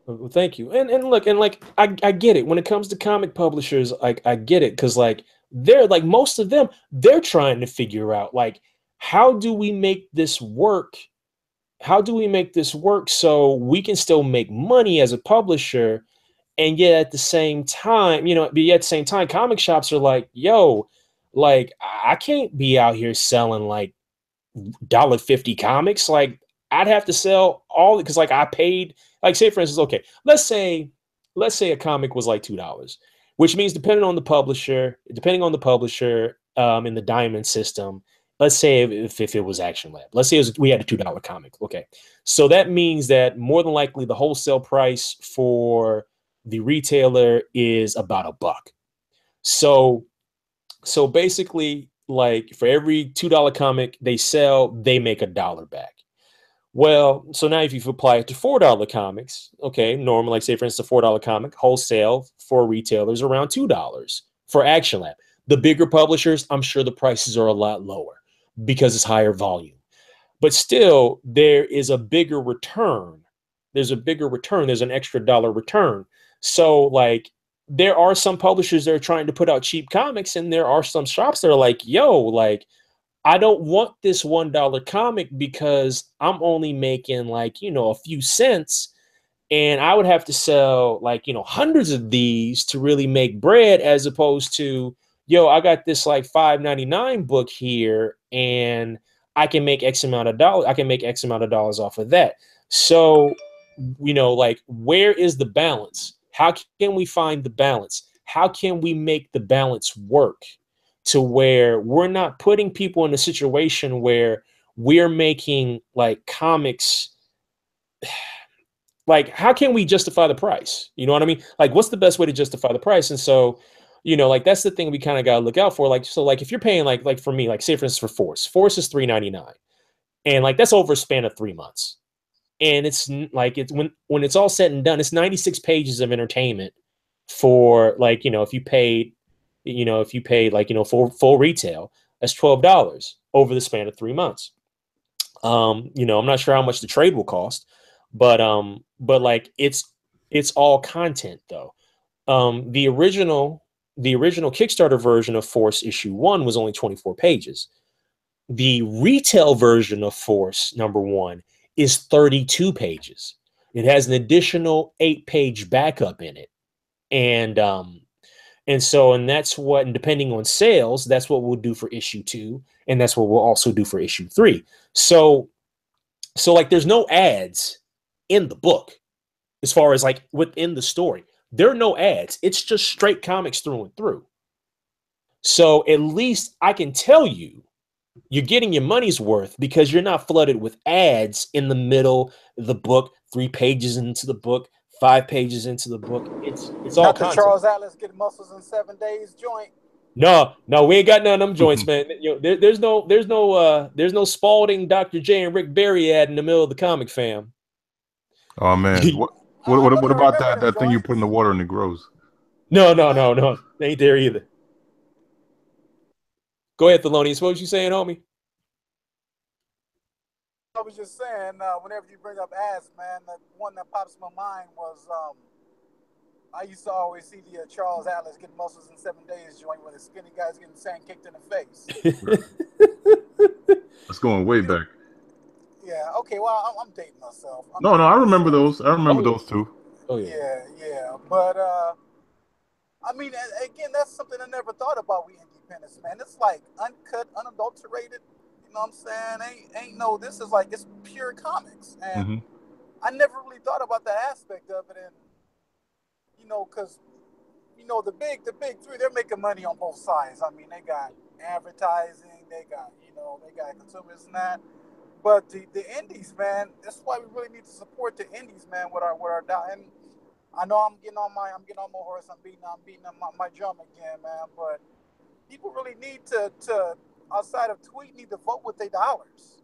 Well, thank you. And look, and like I get it when it comes to comic publishers. Like I get it because like they're like most of them, they're trying to figure out like how do we make this work? How do we make this work so we can still make money as a publisher, and yet at the same time, comic shops are like, yo, like I can't be out here selling like $1.50 comics. Like I'd have to sell all because like I paid, like say for instance, okay, let's say a comic was like $2, which means depending on the publisher, in the diamond system, let's say if it was Action Lab, let's say we had a $2 comic. Okay. So that means that more than likely the wholesale price for the retailer is about $1. So basically, like for every $2 comic they sell, they make $1 back. Well, so now if you apply it to $4 comics, okay, normal, like say for instance, a $4 comic wholesale for retailers around $2 for Action Lab. The bigger publishers, I'm sure the prices are a lot lower because it's higher volume. But still, there is a bigger return. There's a bigger return. There's an extra dollar return. So, like, there are some publishers that are trying to put out cheap comics, and there are some shops that are like, yo, like, I don't want this $1 comic because I'm only making like, a few cents. And I would have to sell like, hundreds of these to really make bread, as opposed to, yo, I got this like $5.99 book here and I can make X amount of dollars. I can make X amount of dollars off of that. So, like, where is the balance? How can we find the balance? How can we make the balance work to where we're not putting people in a situation where we're making like comics? Like, how can we justify the price? You know what I mean? Like, what's the best way to justify the price? And so, like, that's the thing we kind of got to look out for. Like, so like if you're paying like for me, like say for instance for Force is $3.99, and like that's over a span of 3 months. And it's like it's when it's all said and done, it's 96 pages of entertainment for like, if you paid like, for full retail, that's $12 over the span of 3 months. I'm not sure how much the trade will cost, but like it's all content though. The original Kickstarter version of Force issue 1 was only 24 pages. The retail version of Force #1 is 32 pages. It has an additional 8-page backup in it. And that's what, and depending on sales, that's what we'll do for issue 2, and that's what we'll also do for issue 3. So like there's no ads in the book as far as like within the story. There are no ads. It's just straight comics through and through. So at least I can tell you're getting your money's worth because you're not flooded with ads in the middle of the book, 3 pages into the book, 5 pages into the book. It's all Not the content. Charles Atlas Get Muscles in 7 Days joint. No, we ain't got none of them joints, man. There's no Spalding, Dr. J, and Rick Barry ad in the middle of the comic, fam. Oh man, what about that thing you put in the water and it grows? No, they ain't there either. Go ahead, Thelonious. What was you saying, homie? I was just saying, whenever you bring up ads, man, the one that pops in my mind was I used to always see the Charles Atlas Get Muscles in 7 Days joint where the skinny guy's getting sand kicked in the face. That's going way back. Yeah. Okay. Well, I'm dating myself. No, I remember those. I remember those too. Oh yeah. Yeah. But I mean, again, that's something I never thought about with independence, man. It's like uncut, unadulterated. You know what I'm saying? Ain't no. This is like it's pure comics, and I never really thought about that aspect of it, and because the big three, they're making money on both sides. I mean, they got advertising, they got consumers and that. But the indies, man, that's why we really need to support the indies, man. With our and I know I'm getting on my horse. I'm beating on my drum again, man. But people really need to outside of tweet, need to vote with their dollars.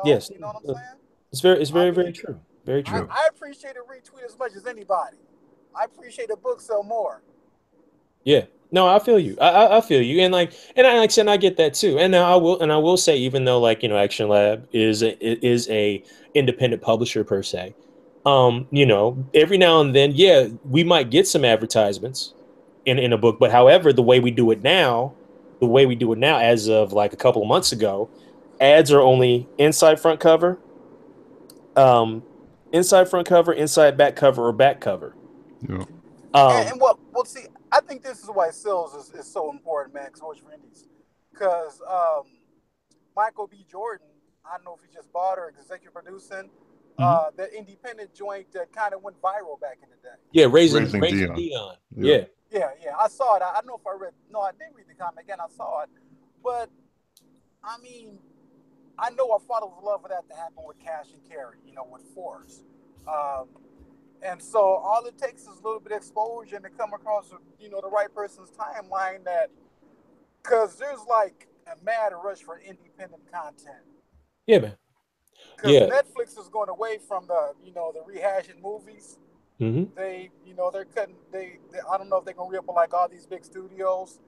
Yes. You know what I'm saying? It's very true. Very true. I appreciate a retweet as much as anybody. I appreciate a book sell more. Yeah. No, I feel you. I feel you, and like I said, I get that too. And I will say, even though like Action Lab is a independent publisher per se, every now and then, yeah, we might get some advertisements in a book. But however, the way we do it now, as of like a couple of months ago, ads are only inside front cover, inside back cover, or back cover. Yeah. And see, I think this is why sales is so important, man, especially for indies. Because Michael B. Jordan, I don't know if he just bought or executive producing, that independent joint that kind of went viral back in the day. Yeah, Raising Dion. Yeah. I saw it. I don't know if I read. No, I didn't read the comic, and I saw it. But I mean, I know our father would love for that to happen with Cash and Carry, with Force. And so all it takes is a little bit of exposure and to come across, the right person's timeline because there's like a mad rush for independent content. Yeah, man. because Yeah. Netflix is going away from the the rehashing movies. Hmm. They're cutting. I don't know if they're gonna re-up like all these big studios.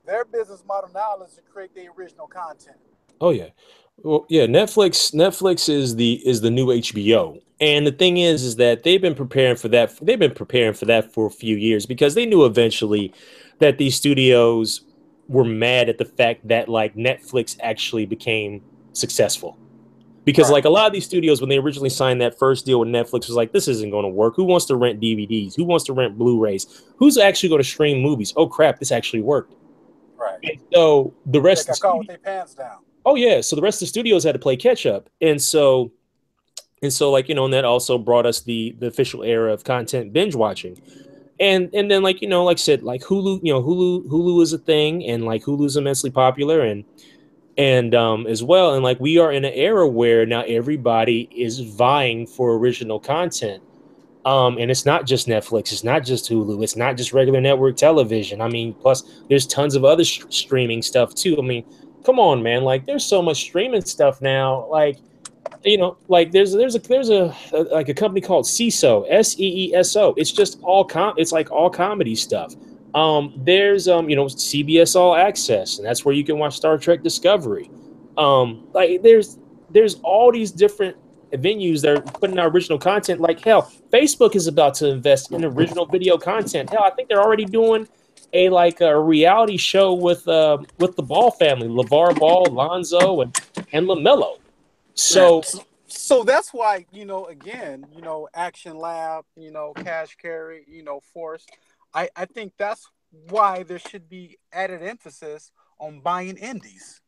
Their business model now is to create the original content. Oh yeah. Well, yeah, Netflix is the new HBO. And the thing is that they've been preparing for that. They've been preparing for that for a few years because they knew eventually that these studios were mad at the fact that like Netflix actually became successful. Because Right. like a lot of these studios when they originally signed that first deal with Netflix was like this isn't going to work. Who wants to rent DVDs? Who wants to rent Blu-rays? Who's actually going to stream movies? Oh crap, this actually worked. Right. And so the They rest of got the caught with studio, their pants down. oh yeah, so the rest of the studios had to play catch up, and so like and that also brought us the official era of content binge watching, and then like like I said, like Hulu, Hulu is a thing, and like Hulu's immensely popular, and as well, and like we are in an era where now everybody is vying for original content. And it's not just Netflix, it's not just Hulu, it's not just regular network television. I mean, plus there's tons of other streaming stuff too. I mean, come on, man! Like, there's so much streaming stuff now. Like, like there's a like a company called CISO, SEESO. It's just it's like all comedy stuff. There's CBS All Access, and that's where you can watch Star Trek Discovery. Like there's all these different venues that are putting out original content. Like hell, Facebook is about to invest in original video content. Hell, I think they're already doing a reality show with the Ball family, LeVar Ball, Lonzo, and LaMelo. Man, So so that's why again, Action Lab, Cash Carry, Force. I think that's why there should be added emphasis on buying indies.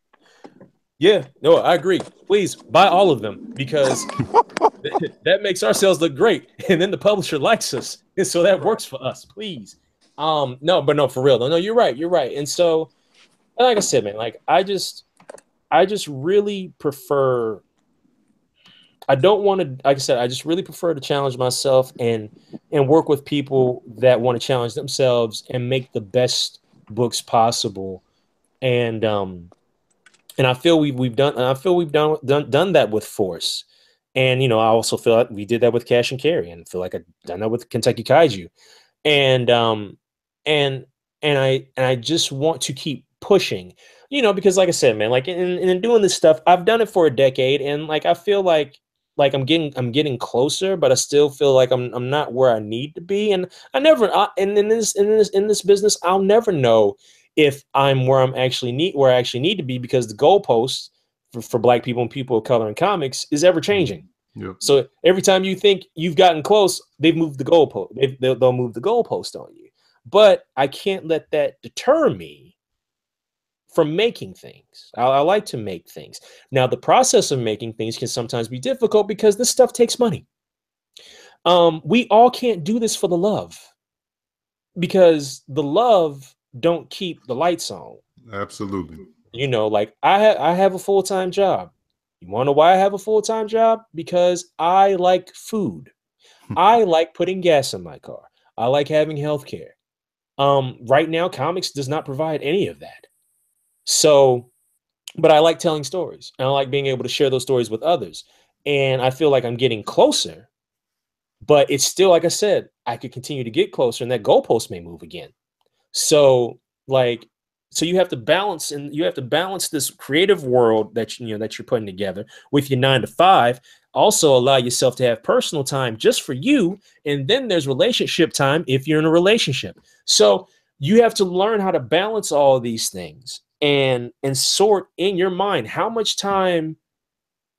yeah, no, I agree. Please buy all of them because that makes our sales look great, and then the publisher likes us, and so that Right. works for us. Please, no, but no, for real, no, you're right, and so, like I said, man, like I just really prefer. I don't want to, like I said, I just really prefer to challenge myself and work with people that want to challenge themselves and make the best books possible. And I feel we've done that with Force. And I also feel like we did that with Cash and Carry, and feel like I've done that with Kentucky Kaiju. And and and I just want to keep pushing, because like I said, man, like in doing this stuff, I've done it for a decade, and like I feel like I'm getting closer, but I still feel like I'm not where I need to be. And and in this business, I'll never know if I'm where I actually need to be, because the goalposts for Black people and people of color in comics is ever changing. Yep. So every time you think you've gotten close, they've moved the goalpost. They'll move the goalpost on you. But I can't let that deter me from making things. I like to make things. Now, the process of making things can sometimes be difficult because this stuff takes money. We all can't do this for the love, because the love don't keep the lights on. Absolutely. Like I have a full-time job. You want to know why I have a full-time job? Because I like food. I like putting gas in my car. I like having health care. Right now, comics does not provide any of that. So, but I like telling stories, and I like being able to share those stories with others. And I feel like I'm getting closer, but it's still, like I said, I could continue to get closer, and that goalpost may move again. So, like, so you have to balance this creative world that you're putting together with your 9 to 5. Also, allow yourself to have personal time just for you, and then there's relationship time if you're in a relationship. So you have to learn how to balance all of these things and sort in your mind how much time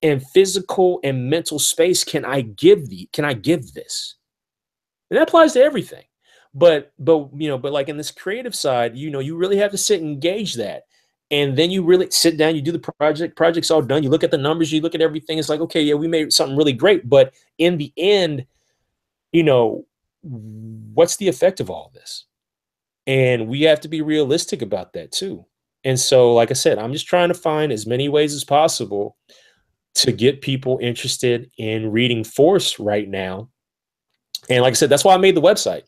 and physical and mental space can I give this, and that applies to everything. But like in this creative side, you really have to sit and engage that. And then you really sit down, you do the project's all done, you look at the numbers, you look at everything. It's like, okay, yeah, we made something really great. But in the end, you know, what's the effect of all of this? And we have to be realistic about that too. And so, like I said, I'm just trying to find as many ways as possible to get people interested in reading Force right now. And like I said, that's why I made the website.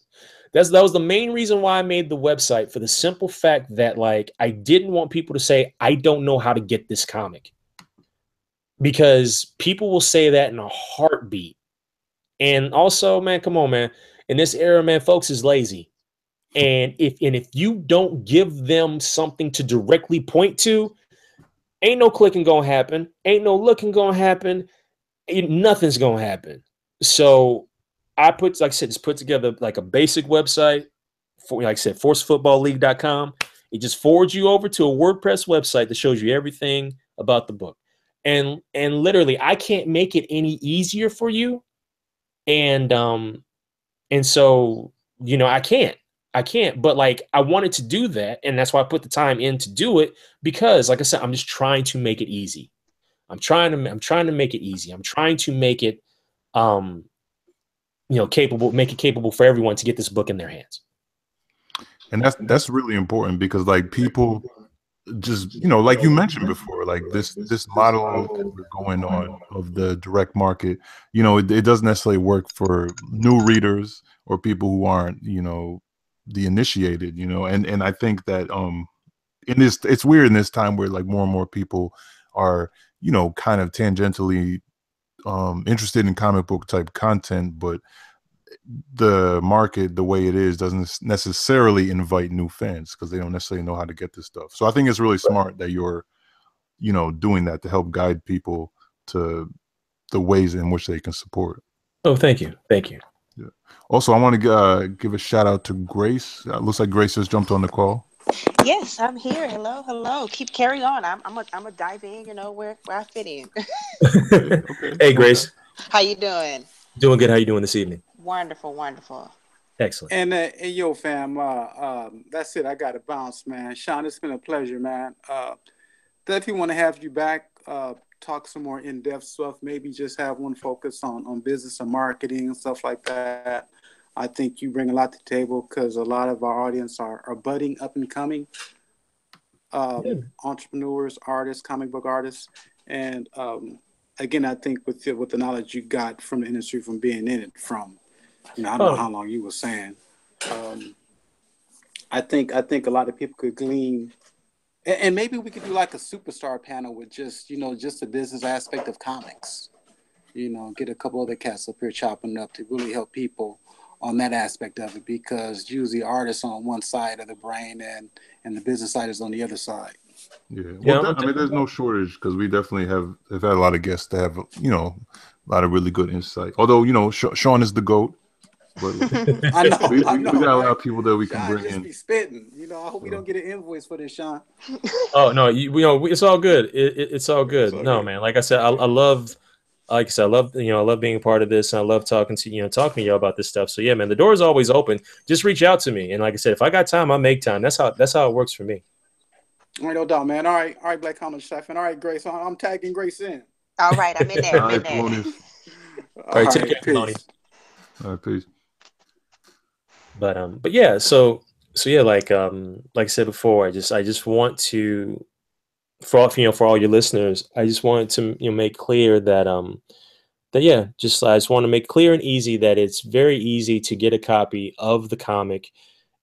That was the main reason why I made the website, for the simple fact that like I didn't want people to say, I don't know how to get this comic. because people will say that in a heartbeat. And also, man, come on, man. In this era, man, folks is lazy. And if you don't give them something to directly point to, ain't no clicking gonna happen. Ain't no looking gonna happen. Nothing's gonna happen. So I put, like I said, just put together like a basic website for, like I said, forcefootballleague.com. It just forwards you over to a WordPress website that shows you everything about the book. And literally, I can't make it any easier for you. And so, you know, I can't. But like, I wanted to do that, and that's why I put the time in to do it, because like I said, I'm just trying to make it easy. I'm trying to make it easy. I'm trying to make it you know, make it capable for everyone to get this book in their hands. And that's really important, because like people just, you know, like you mentioned before, like this model that we're going on of the direct market, you know, it doesn't necessarily work for new readers or people who aren't, you know, the initiated, you know. And I think that in this, it's weird in this time where like more and more people are, you know, kind of tangentially interested in comic book type content, but the market, the way it is, doesn't necessarily invite new fans because they don't necessarily know how to get this stuff. So I think it's really smart that you're, you know, doing that to help guide people to the ways in which they can support. Oh, thank you. Yeah. Also, I want to give a shout out to Grace. Looks like Grace just jumped on the call. Yes, I'm here. Hello. Keep carry on. I'm a dive in, you know, where I fit in. Okay. Hey, Grace. How you doing? Doing good. How you doing this evening? Wonderful. Excellent. And hey, yo, fam, that's it. I got to bounce, man. Shawn, it's been a pleasure, man. Definitely want to have you back, talk some more in-depth stuff, maybe just have one focus on business and marketing and stuff like that. I think you bring a lot to the table because a lot of our audience are budding, up and coming entrepreneurs, artists, comic book artists. And again, I think with the knowledge you got from the industry, from being in it, from, you know, I don't know how long you were saying. I think a lot of people could glean, and maybe we could do like a superstar panel with just, you know, just the business aspect of comics. You know, get a couple other cats up here chopping up to really help people on that aspect of it, because usually artists on one side of the brain and the business side is on the other side. Yeah, well, I mean, there's no shortage, because we definitely have had a lot of guests that have, you know, a lot of really good insight. Although, you know, Shawn is the GOAT. But I know, we got a lot of people that we can bring just in. Be spitting, you know. I hope we don't get an invoice for this, Shawn. Oh no, you know, it's all good. It's all good. No, man. Like I said, I love, like I said, I love being a part of this. And I love talking to you all about this stuff. So yeah, man, the door is always open. Just reach out to me, and like I said, if I got time, I'll make time. That's how it works for me. All right, no doubt, man. All right, BlackComicsChat. All right, Grace. I'm tagging Grace in. All right, I'm in there. All right, Tony. All right, take care, Tony. All right, peace. But yeah, so yeah, like I said before, I just want to, for all your listeners, I just wanted to, you know, make clear that I just want to make clear and easy that it's very easy to get a copy of the comic,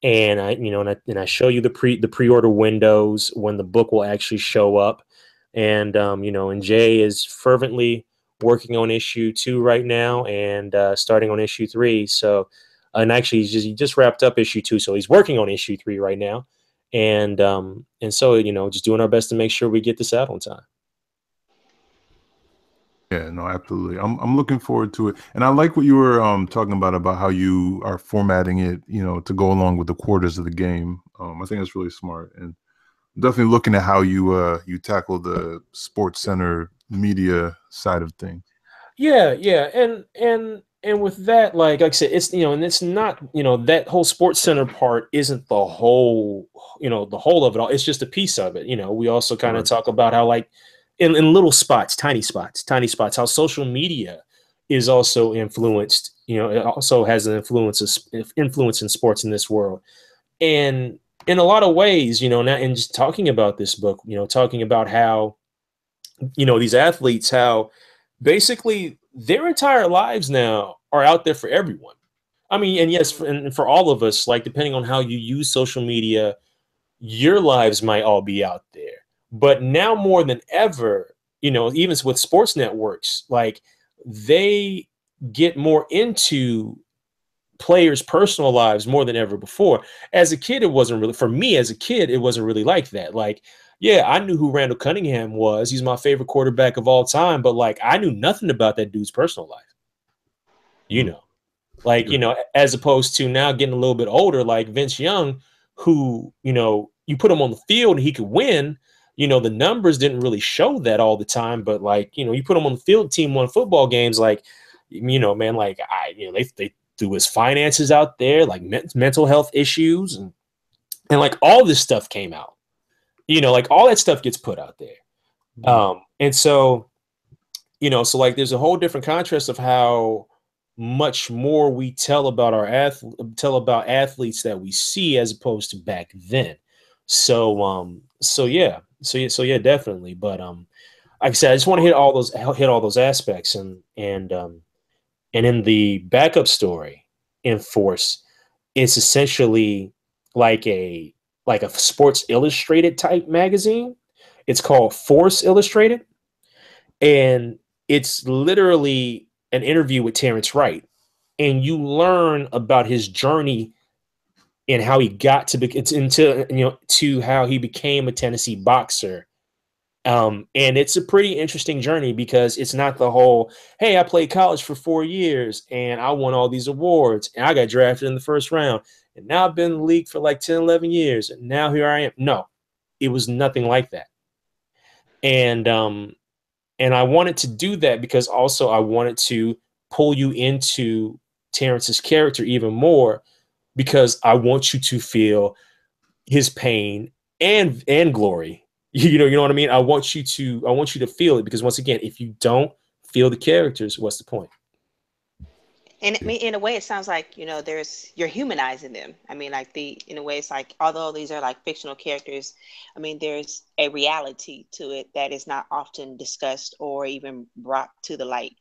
and I show you the pre-order windows when the book will actually show up, and and Jay is fervently working on issue 2 right now, and starting on issue 3. So, and actually he just wrapped up issue 2, so he's working on issue 3 right now, and so, you know, just doing our best to make sure we get this out on time. Yeah, no, absolutely. I'm looking forward to it, and I like what you were talking about how you are formatting it, you know, to go along with the quarters of the game. I think that's really smart, and definitely looking at how you tackle the Sports Center media side of things. Yeah, and with that, like I said, it's, you know, and it's not, you know, that whole Sports Center part isn't the whole, you know, the whole of it all. It's just a piece of it. You know, we also kind of talk about how, like, in little spots, tiny spots, how social media is also influenced. You know, it also has an influence in sports in this world, and in a lot of ways, you know, now, and just talking about this book, you know, talking about how, you know, these athletes, how basically their entire lives now are out there for everyone. I mean, and yes, for all of us, like, depending on how you use social media, your lives might all be out there. But now more than ever, even with sports networks, like they get more into players' personal lives more than ever before. As a kid, it wasn't really, for me as a kid, it wasn't really like that. Like, yeah, I knew who Randall Cunningham was. He's my favorite quarterback of all time, but like I knew nothing about that dude's personal life, like, as opposed to now getting a little bit older, like Vince Young, who, you put him on the field and he could win. The numbers didn't really show that all the time, but like, you put him on the field, team won football games, like, man, like they threw his finances out there, like mental health issues and like all this stuff came out, like all that stuff gets put out there. And so, so like there's a whole different contrast of how much more we tell about athletes that we see as opposed to back then. So yeah, definitely. But like I said, I just want to hit all those aspects, and in the backup story in Force, it's essentially like a Sports Illustrated type magazine. It's called Force Illustrated, and it's literally an interview with Terrence Wright, and you learn about his journey and how he got to how he became a Tennessee boxer. And it's a pretty interesting journey because it's not the whole, hey, I played college for 4 years and I won all these awards and I got drafted in the first round and now I've been in the league for like 10, 11 years and now here I am. No, it was nothing like that. And I wanted to do that because also I wanted to pull you into Terrence's character even more, because I want you to feel his pain and glory. You know what I mean? I want you to feel it, because once again, if you don't feel the characters, what's the point? And in a way, it sounds like, you're humanizing them. I mean, like in a way, it's like, although these are like fictional characters, I mean, there's a reality to it that is not often discussed or even brought to the light.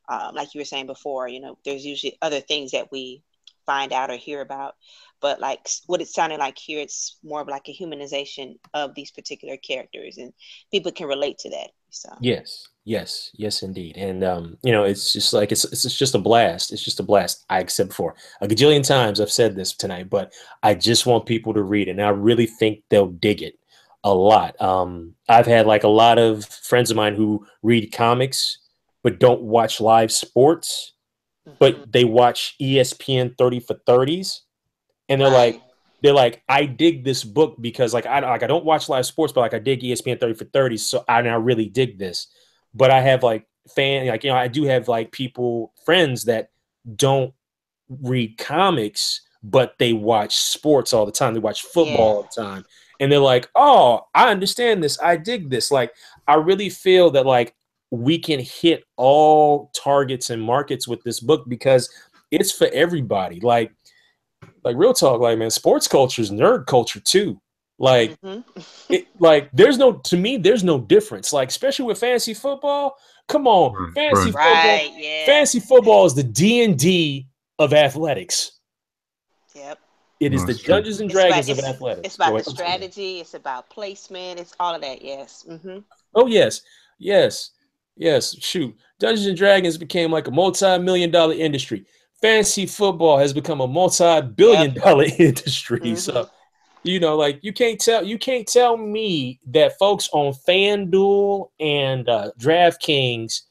Like you were saying before, there's usually other things that we find out or hear about, but like what it sounded like here, it's more of like a humanization of these particular characters, and people can relate to that. So yes, indeed. And it's just like it's just a blast. It's just a blast. I said before a gajillion times I've said this tonight, but I just want people to read it, and I really think they'll dig it a lot. I've had like a lot of friends of mine who read comics but don't watch live sports, but they watch ESPN 30 for 30s, and they're like, I dig this book because like I don't watch live sports, but like I dig ESPN 30 for 30s, so I really dig this. But I have like I do have like friends that don't read comics, but they watch sports all the time. They watch football all the time, and they're like, oh, I understand this. I dig this. Like I really feel that like we can hit all targets and markets with this book because it's for everybody. Like real talk, like, man, sports culture is nerd culture too. Like there's no difference. Like, especially with fantasy football. Come on, fantasy football. Yeah. Fantasy football is the D&D of athletics. Yep. It is the Dungeons and Dragons of athletics. It's about the strategy. It's about placement. It's all of that. Yes. Mm-hmm. Oh yes. Shoot, Dungeons and Dragons became like a multi-million-dollar industry. Fantasy football has become a multi-billion-dollar industry. Mm-hmm. So, like you can't tell me that folks on FanDuel and DraftKings,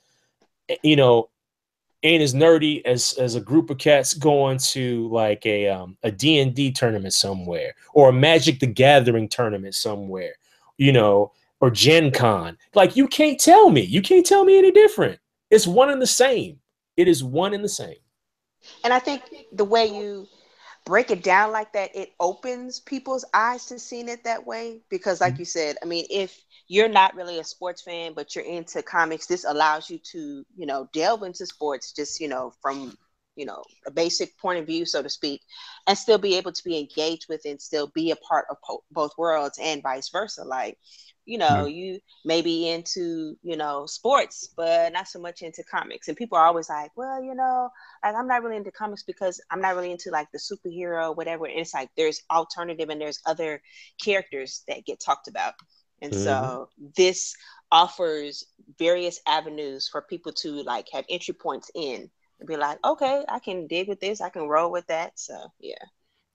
ain't as nerdy as a group of cats going to like a D&D tournament somewhere, or a Magic the Gathering tournament somewhere, or Gen Con. Like you can't tell me any different. It's one and the same. It is one and the same. And I think the way you break it down like that, it opens people's eyes to seeing it that way. Because like you said, I mean, if you're not really a sports fan, but you're into comics, this allows you to, delve into sports just, from, a basic point of view, so to speak, and still be able to be engaged with and still be a part of both worlds, and vice versa. Like, you may be into, sports, but not so much into comics. And people are always like, well, like I'm not really into comics because I'm not really into like the superhero, whatever. And it's like, there's alternative and there's other characters that get talked about. And so this offers various avenues for people to like have entry points in and be like, okay, I can dig with this, I can roll with that. So yeah.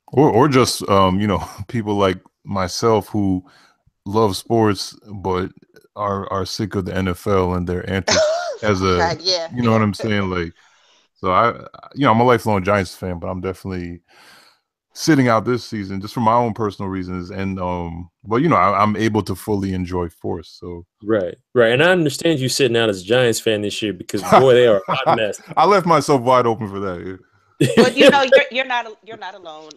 Or just people like myself who love sports but are sick of the NFL and their antics as a God, yeah, you know what I'm saying? Like, so I'm a lifelong Giants fan, but I'm definitely sitting out this season just for my own personal reasons. And but I'm able to fully enjoy Force. So Right. And I understand you sitting out as a Giants fan this year because boy, they are a hot mess. I left myself wide open for that. Yeah. But you're not alone.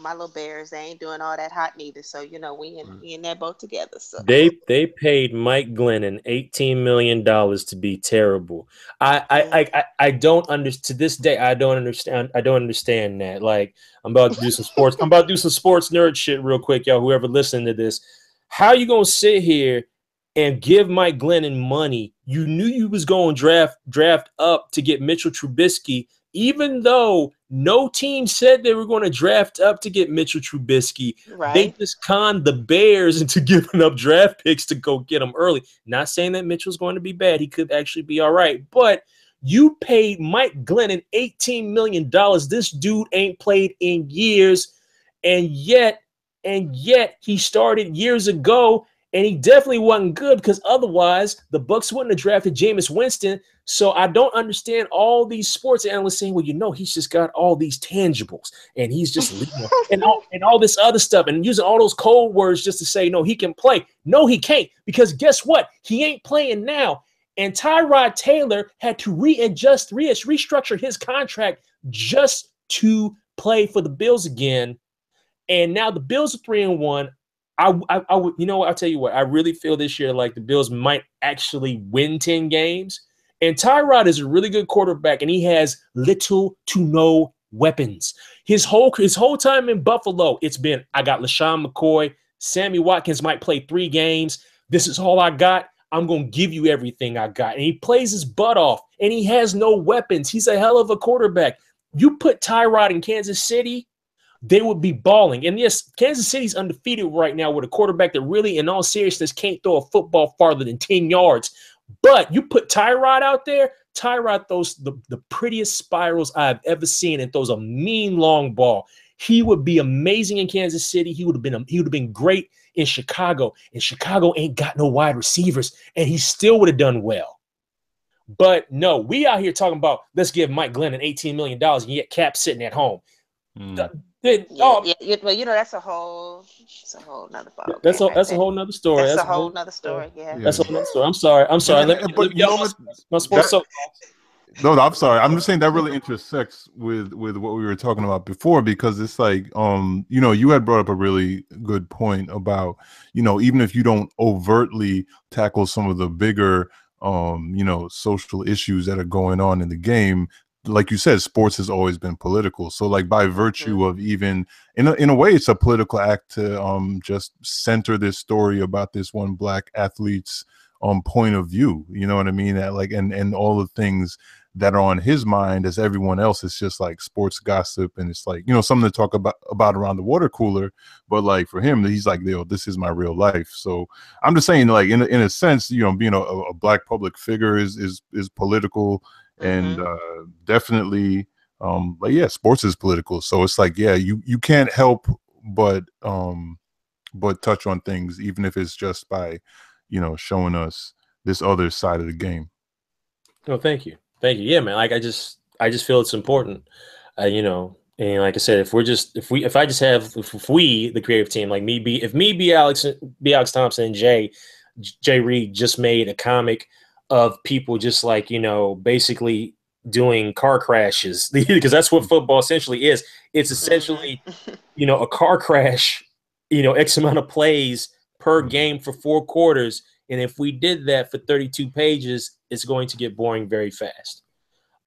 My little Bears, they ain't doing all that hot neither. So we in that boat together. So they paid Mike Glennon $18 million to be terrible. I don't understand to this day. I don't understand that. Like, I'm about to do some sports nerd shit real quick, y'all. Whoever listening to this, how you gonna sit here and give Mike Glennon money? You knew you was going draft up to get Mitchell Trubisky, even though no team said they were going to draft up to get Mitchell Trubisky. Right. They just conned the Bears into giving up draft picks to go get him early. Not saying that Mitchell's going to be bad. He could actually be all right. But you paid Mike Glennon $18 million. This dude ain't played in years. And yet he started years ago. And he definitely wasn't good because otherwise the Bucs wouldn't have drafted Jameis Winston. So I don't understand all these sports analysts saying, well, he's just got all these tangibles and he's just and all this other stuff and using all those code words just to say, no, he can play. No, he can't, because guess what? He ain't playing now. And Tyrod Taylor had to restructure his contract just to play for the Bills again. And now the Bills are 3-1. I would, I'll tell you what, I really feel this year like the Bills might actually win 10 games. And Tyrod is a really good quarterback, and he has little to no weapons. His whole time in Buffalo, it's been, I got LaShawn McCoy, Sammy Watkins might play 3 games. This is all I got. I'm going to give you everything I got. And he plays his butt off, and he has no weapons. He's a hell of a quarterback. You put Tyrod in Kansas City, they would be balling. And yes, Kansas City's undefeated right now with a quarterback that really, in all seriousness, can't throw a football farther than 10 yards. But you put Tyrod out there, Tyrod throws the prettiest spirals I've ever seen and throws a mean long ball. He would be amazing in Kansas City. He would have been great in Chicago. And Chicago ain't got no wide receivers, and he still would have done well. But no, we out here talking about let's give Mike Glennon $18 million, and yet Cap's sitting at home. Well, that's a whole nother ball. That's a whole nother story. That's a whole nother story. Yeah. That's a whole nother story. I'm sorry. My sports. No, I'm sorry. I'm just saying that really intersects with what we were talking about before, because it's like, you had brought up a really good point about, even if you don't overtly tackle some of the bigger, social issues that are going on in the game, like you said, sports has always been political. So like by virtue of even in a way, it's a political act to just center this story about this one black athlete's point of view. You know what I mean? That, like, and all the things that are on his mind as everyone else is just like sports gossip, and it's like, something to talk about around the water cooler. But like for him, he's like, this is my real life. So I'm just saying, like, in a sense, being a black public figure is political. And definitely, sports is political. So it's like, you can't help but touch on things, even if it's just by, showing us this other side of the game. Oh, thank you. Yeah, man. Like I just feel it's important, and like I said, if we, the creative team, like me, Alex Thompson, and Jay Reed just made a comic of people just like, basically doing car crashes, because that's what football essentially is. It's essentially, a car crash, X amount of plays per game for 4 quarters. And if we did that for 32 pages, it's going to get boring very fast.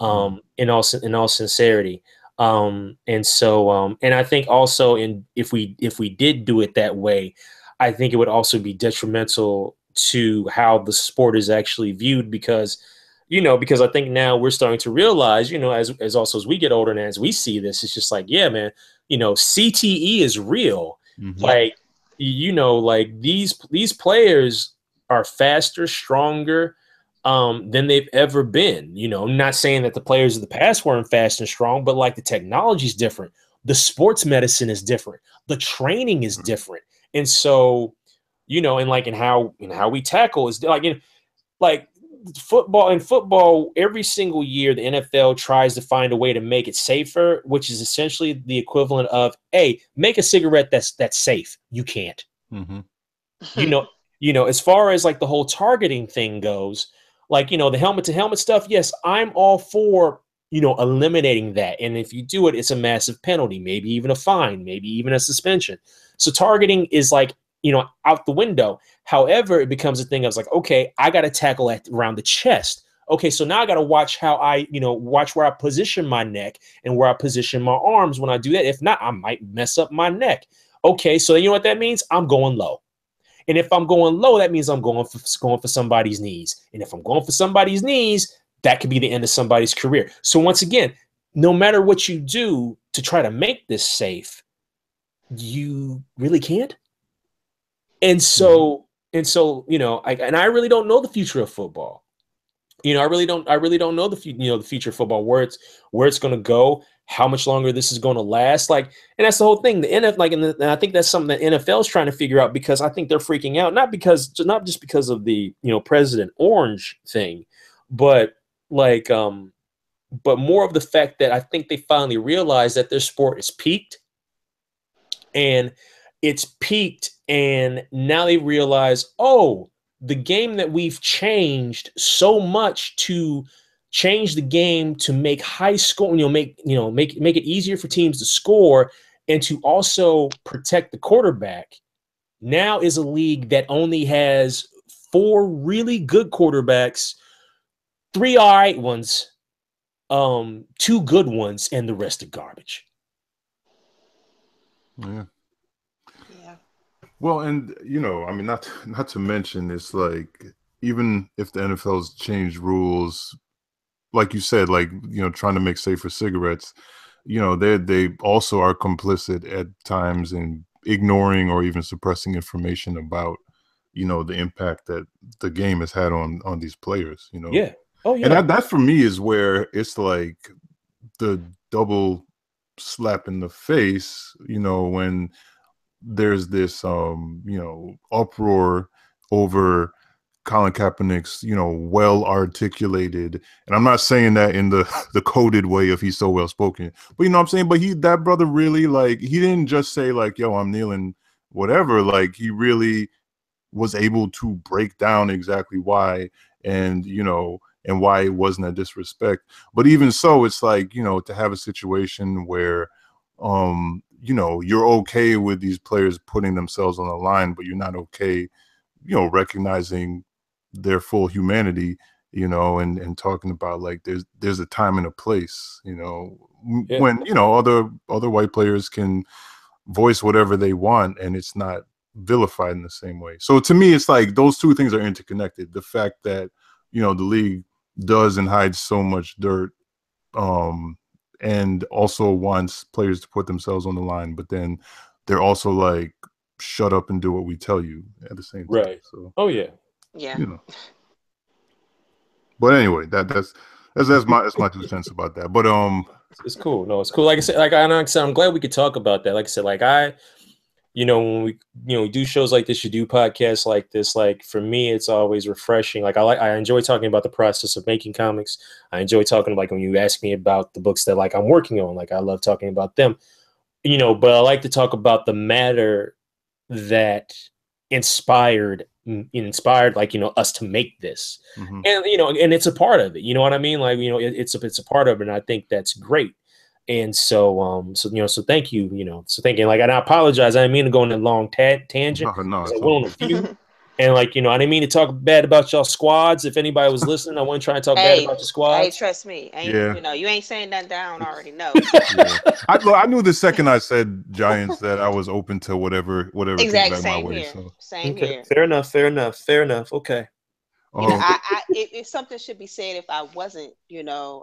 In all sincerity. And so, and I think also if we did do it that way, I think it would also be detrimental to how the sport is actually viewed, because I think now we're starting to realize, as we get older and as we see this, it's just like, yeah, man, CTE is real. Like, like these players, are faster, stronger than they've ever been. You know, I'm not saying that the players of the past weren't fast and strong, but like the technology is different. The sports medicine is different. The training is different. And so, you know, and like in how we tackle is like football, every single year the NFL tries to find a way to make it safer, which is essentially the equivalent of, hey, make a cigarette that's safe. You can't. Mm-hmm. You know, as far as like the whole targeting thing goes, like, you know, the helmet to helmet stuff, yes, I'm all for, you know, eliminating that. And if you do it, it's a massive penalty, maybe even a fine, maybe even a suspension. So targeting is like, you know, out the window. However, it becomes a thing of like, okay, I got to tackle around the chest. Okay, so now I got to watch how watch where I position my neck and where I position my arms when I do that. If not, I might mess up my neck. Okay, so you know what that means? I'm going low. And if I'm going low, that means I'm going for somebody's knees. And if I'm going for somebody's knees, that could be the end of somebody's career. So once again, no matter what you do to try to make this safe, you really can't. And so, you know, I really don't know the future of football. You know, I really don't know the future of football, where it's going to go, how much longer this is going to last. Like, and that's the whole thing. The NFL, and I think that's something that NFL is trying to figure out, because I think they're freaking out, not just because of the, you know, President Orange thing, but like, but more of the fact that I think they finally realized that their sport is peaked, and now they realize, oh, the game that we've changed so much to change the game to make high score, make it easier for teams to score and to also protect the quarterback, now is a league that only has 4 really good quarterbacks, 3 all right ones, 2 good ones, and the rest are garbage. Yeah. Well, and you know, I mean, not to mention, it's like, even if the NFL's changed rules, like you said, like, you know, trying to make safer cigarettes, you know, they also are complicit at times in ignoring or even suppressing information about, you know, the impact that the game has had on these players, you know. Yeah. Oh yeah. And that for me is where it's like the double slap in the face, you know, when there's this you know, uproar over Colin Kaepernick's, you know, well articulated, and I'm not saying that in the coded way of he's so well spoken, but you know what I'm saying, but that brother really, like, he didn't just say like, yo, I'm kneeling, whatever, like, he really was able to break down exactly why, and you know, and why it wasn't a disrespect. But even so, it's like, you know, to have a situation where you know, you're okay with these players putting themselves on the line, but you're not okay, you know, recognizing their full humanity, you know, and talking about like there's a time and a place, you know, when, you know, other white players can voice whatever they want and it's not vilified in the same way. So to me, it's like those two things are interconnected. The fact that, you know, the league does and hides so much dirt, and also wants players to put themselves on the line, but then they're also like, shut up and do what we tell you at the same time. Right. So, Yeah. You know. But anyway, that's my 2 cents about that. But it's cool. No, it's cool. Like I said, I'm glad we could talk about that. Like I said, like you know, when we do shows like this, you do podcasts like this, like for me, it's always refreshing. Like I enjoy talking about the process of making comics. I enjoy talking, like, when you ask me about the books that like I'm working on, like I love talking about them, you know, but I like to talk about the matter that inspired like, you know, us to make this. Mm-hmm. And, you know, and it's a part of it, you know what I mean? Like, you know, it's a part of it. And I think that's great. And so, you know, so thank you, you know, so thank you. Like, and I apologize. I didn't mean to go on a long tangent. No, I went on a few. And like, you know, I didn't mean to talk bad about y'all squads. If anybody was listening, I wasn't trying to talk bad about your squads. Hey, trust me. You know, you ain't saying nothing that I don't already know. Yeah. I knew the second I said Giants that I was open to whatever exactly. came back my way. Here. So. Same okay. here. Fair enough. Okay. You know, if something should be said, if I wasn't, you know,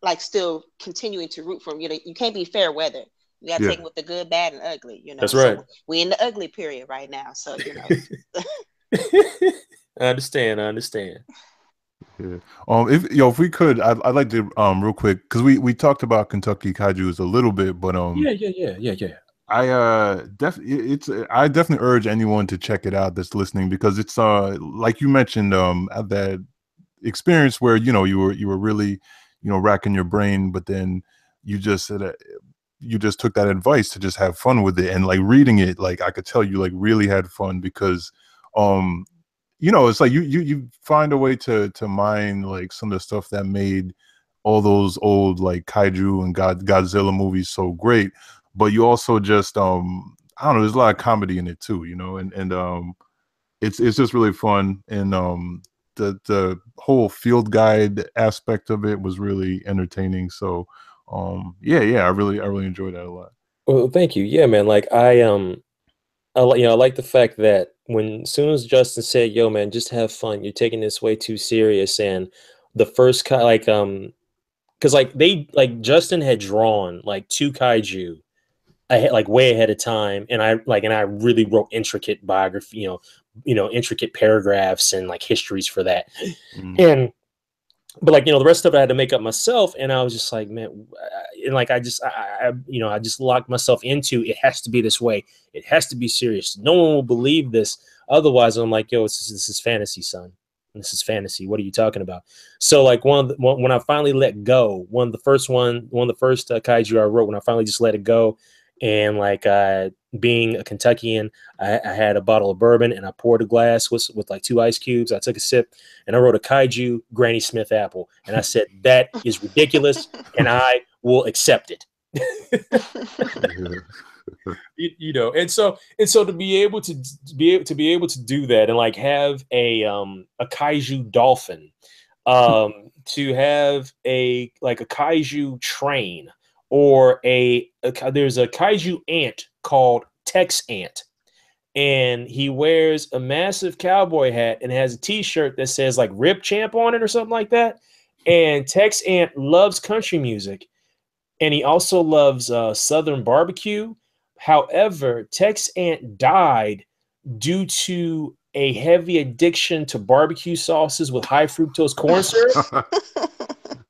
like still continuing to root for him, you know, you can't be fair weather. You got to take it with the good, bad, and ugly. You know, that's right. So we're in the ugly period right now, so you know. I understand. I understand. Yeah. If we could, I'd like to real quick, because we talked about Kentucky Kaijus a little bit, but Yeah. I definitely urge anyone to check it out that's listening, because it's like you mentioned, that experience where you were really racking your brain, but then you just took that advice to just have fun with it, and like reading it, like I could tell you like really had fun, because it's like you find a way to mine like some of the stuff that made all those old like kaiju and Godzilla movies so great, but you also just I don't know, there's a lot of comedy in it too, and it's just really fun, and the whole field guide aspect of it was really entertaining. So I really enjoyed that a lot. Well, thank you. Yeah, man. Like I like the fact that as soon as Justin said, "Yo, man, just have fun. You're taking this way too serious," and the first because Justin had drawn like two kaiju ahead, like way ahead of time, and I really wrote intricate biography, intricate paragraphs and like histories for that, and. But the rest of it I had to make up myself, and I was just like, man, and like I just locked myself into it. Has to be this way. It has to be serious. No one will believe this otherwise. I'm like, yo, this is fantasy, son. This is fantasy. What are you talking about? So like when I finally let go, one of the first kaiju I wrote, when I finally just let it go, and like being a Kentuckian, I had a bottle of bourbon and I poured a glass with like 2 ice cubes. I took a sip and I wrote a kaiju Granny Smith apple, and I said that is ridiculous and I will accept it. And so to be able to do that and like have a kaiju dolphin, to have a kaiju train, or there's a kaiju ant called Tex Ant, and he wears a massive cowboy hat and has a t-shirt that says like Rip Champ on it or something like that. And Tex Ant loves country music, and he also loves Southern barbecue. However, Tex Ant died due to a heavy addiction to barbecue sauces with high fructose corn syrup.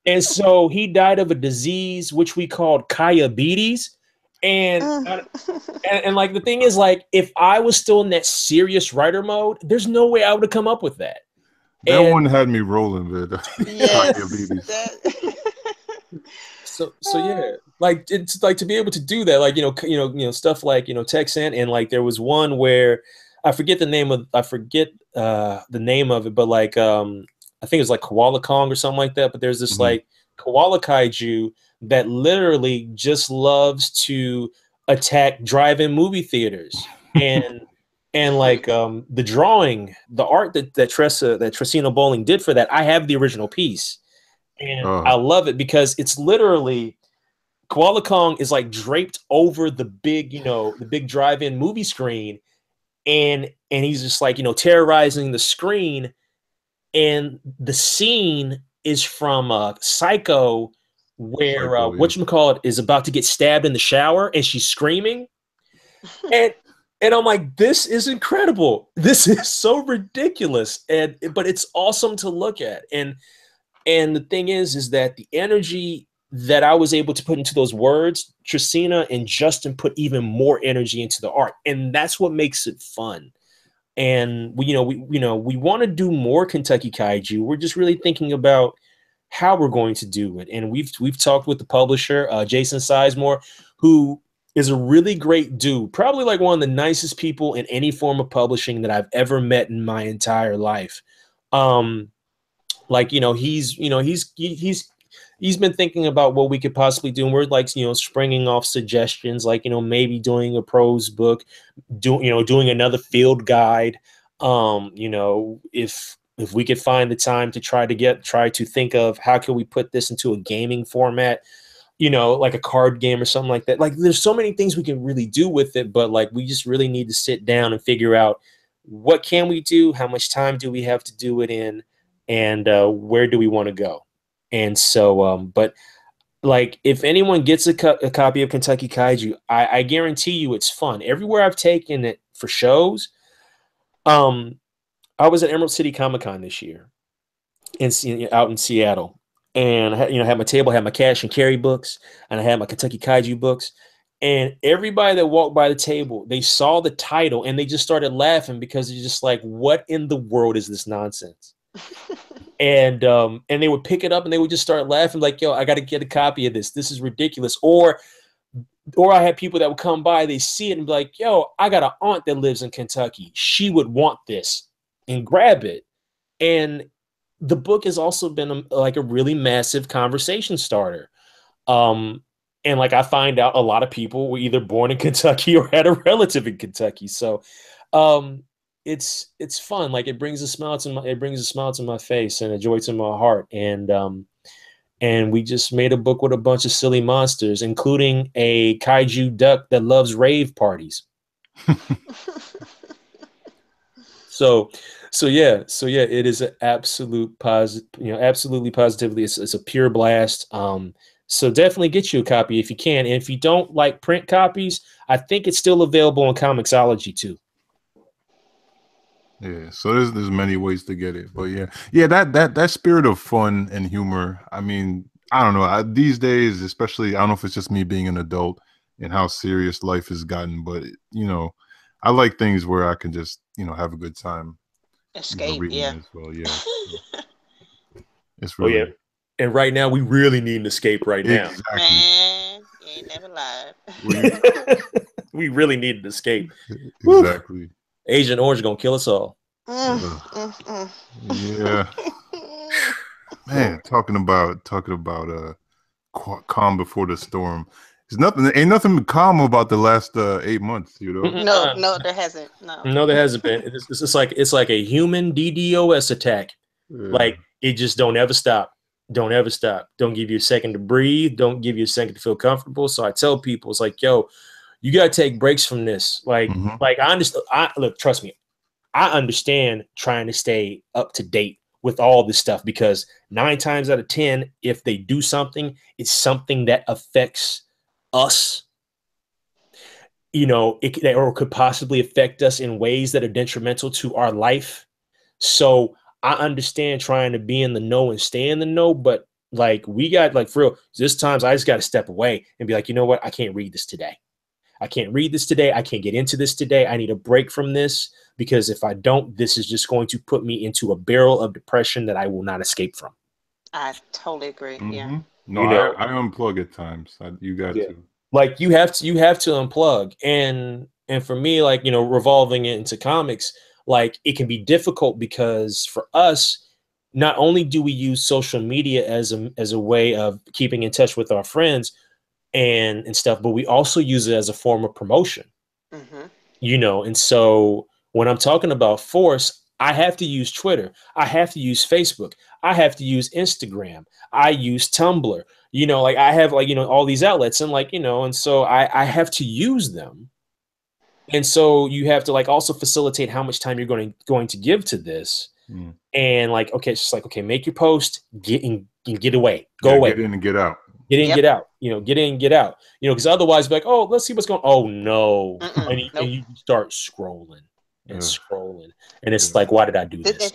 And so he died of a disease which we called diabetes. And like the thing is, like, if I was still in that serious writer mode, there's no way I would have come up with that. That one had me rolling, man. Yes. So yeah, like it's like to be able to do that, like stuff like Tex Ant, and like there was one where I forget the name of it, but like I think it was like Koala Kong or something like that. But there's this like koala kaiju that literally just loves to attack drive-in movie theaters, and like the drawing, the art that Tressino Bowling did for that, I have the original piece, and I love it because it's literally Koala Kong is like draped over the big drive-in movie screen, and he's just like terrorizing the screen. And the scene is from Psycho, where whatchamacallit is about to get stabbed in the shower and she's screaming. And I'm like, this is incredible. This is so ridiculous. But it's awesome to look at. And the thing is that the energy that I was able to put into those words, Tressina and Justin put even more energy into the art. And that's what makes it fun. And we want to do more Kentucky Kaiju. We're just really thinking about how we're going to do it. And we've talked with the publisher, Jason Sizemore, who is a really great dude, probably like one of the nicest people in any form of publishing that I've ever met in my entire life. He's been thinking about what we could possibly do, and we're like springing off suggestions, like maybe doing a prose book, doing another field guide. If we could find the time to try to think of how can we put this into a gaming format, like a card game or something like that. Like there's so many things we can really do with it, but like we just really need to sit down and figure out what can we do, how much time do we have to do it in, and where do we want to go. And so, but like if anyone gets a copy of Kentucky Kaiju, I guarantee you it's fun. Everywhere I've taken it for shows, I was at Emerald City Comic Con this year, out in Seattle, and I had my table, had my cash and carry books, and I had my Kentucky Kaiju books. And everybody that walked by the table, they saw the title and they just started laughing because they're just like, "What in the world is this nonsense?" And they would pick it up and they would just start laughing, like, "Yo, I got to get a copy of this. This is ridiculous." Or I had people that would come by, they see it and be like, "Yo, I got an aunt that lives in Kentucky. She would want this," and grab it. And the book has also been a really massive conversation starter. And like I find out a lot of people were either born in Kentucky or had a relative in Kentucky. So it's fun. Like it brings a smile to my face and a joy to my heart. And we just made a book with a bunch of silly monsters, including a kaiju duck that loves rave parties. So yeah, it is an absolute absolutely positively, it's a pure blast. So definitely get you a copy if you can. And if you don't like print copies, I think it's still available on Comixology too. Yeah, so there's many ways to get it, but yeah, that spirit of fun and humor. I mean, I don't know. These days, especially, I don't know if it's just me being an adult and how serious life has gotten, but I like things where I can just have a good time. Escape, reading yeah. as well, yeah. It's really. Oh, yeah. And right now, we really need an escape right now. Exactly. Man, you ain't never lied. We really need an escape. Exactly. Woo. Agent Orange gonna kill us all. Yeah. Man, talking about calm before the storm. Ain't nothing calm about the last 8 months, No, there hasn't. No, there hasn't been. It's like a human DDoS attack. Yeah. Like it just don't ever stop. Don't ever stop. Don't give you a second to breathe. Don't give you a second to feel comfortable. So I tell people, it's like, yo, you gotta take breaks from this. Like I understand. Look, trust me, I understand trying to stay up to date with all this stuff because 9 times out of 10, if they do something, it's something that affects us. It could possibly affect us in ways that are detrimental to our life. So I understand trying to be in the know and stay in the know, but we got for real, this times I just got to step away and be like, you know what? I can't read this today. I can't read this today. I can't get into this today. I need a break from this because if I don't, this is just going to put me into a barrel of depression that I will not escape from. I totally agree. Yeah. No, I unplug at times. You got to. Like you have to unplug. And for me, revolving it into comics, it can be difficult because for us, not only do we use social media as a way of keeping in touch with our friends and stuff, but we also use it as a form of promotion. And so when I'm talking about force, I have to use Twitter. I have to use Facebook. I have to use Instagram. I use Tumblr. I have all these outlets and and so I have to use them. And so you have to also facilitate how much time you're going to give to this. And okay, it's just make your post, get away, go away. Get in and get out. Get in, get out. Get in, get out. Because otherwise, oh, let's see what's going. Oh no, and you start scrolling and scrolling, and it's why did I do this?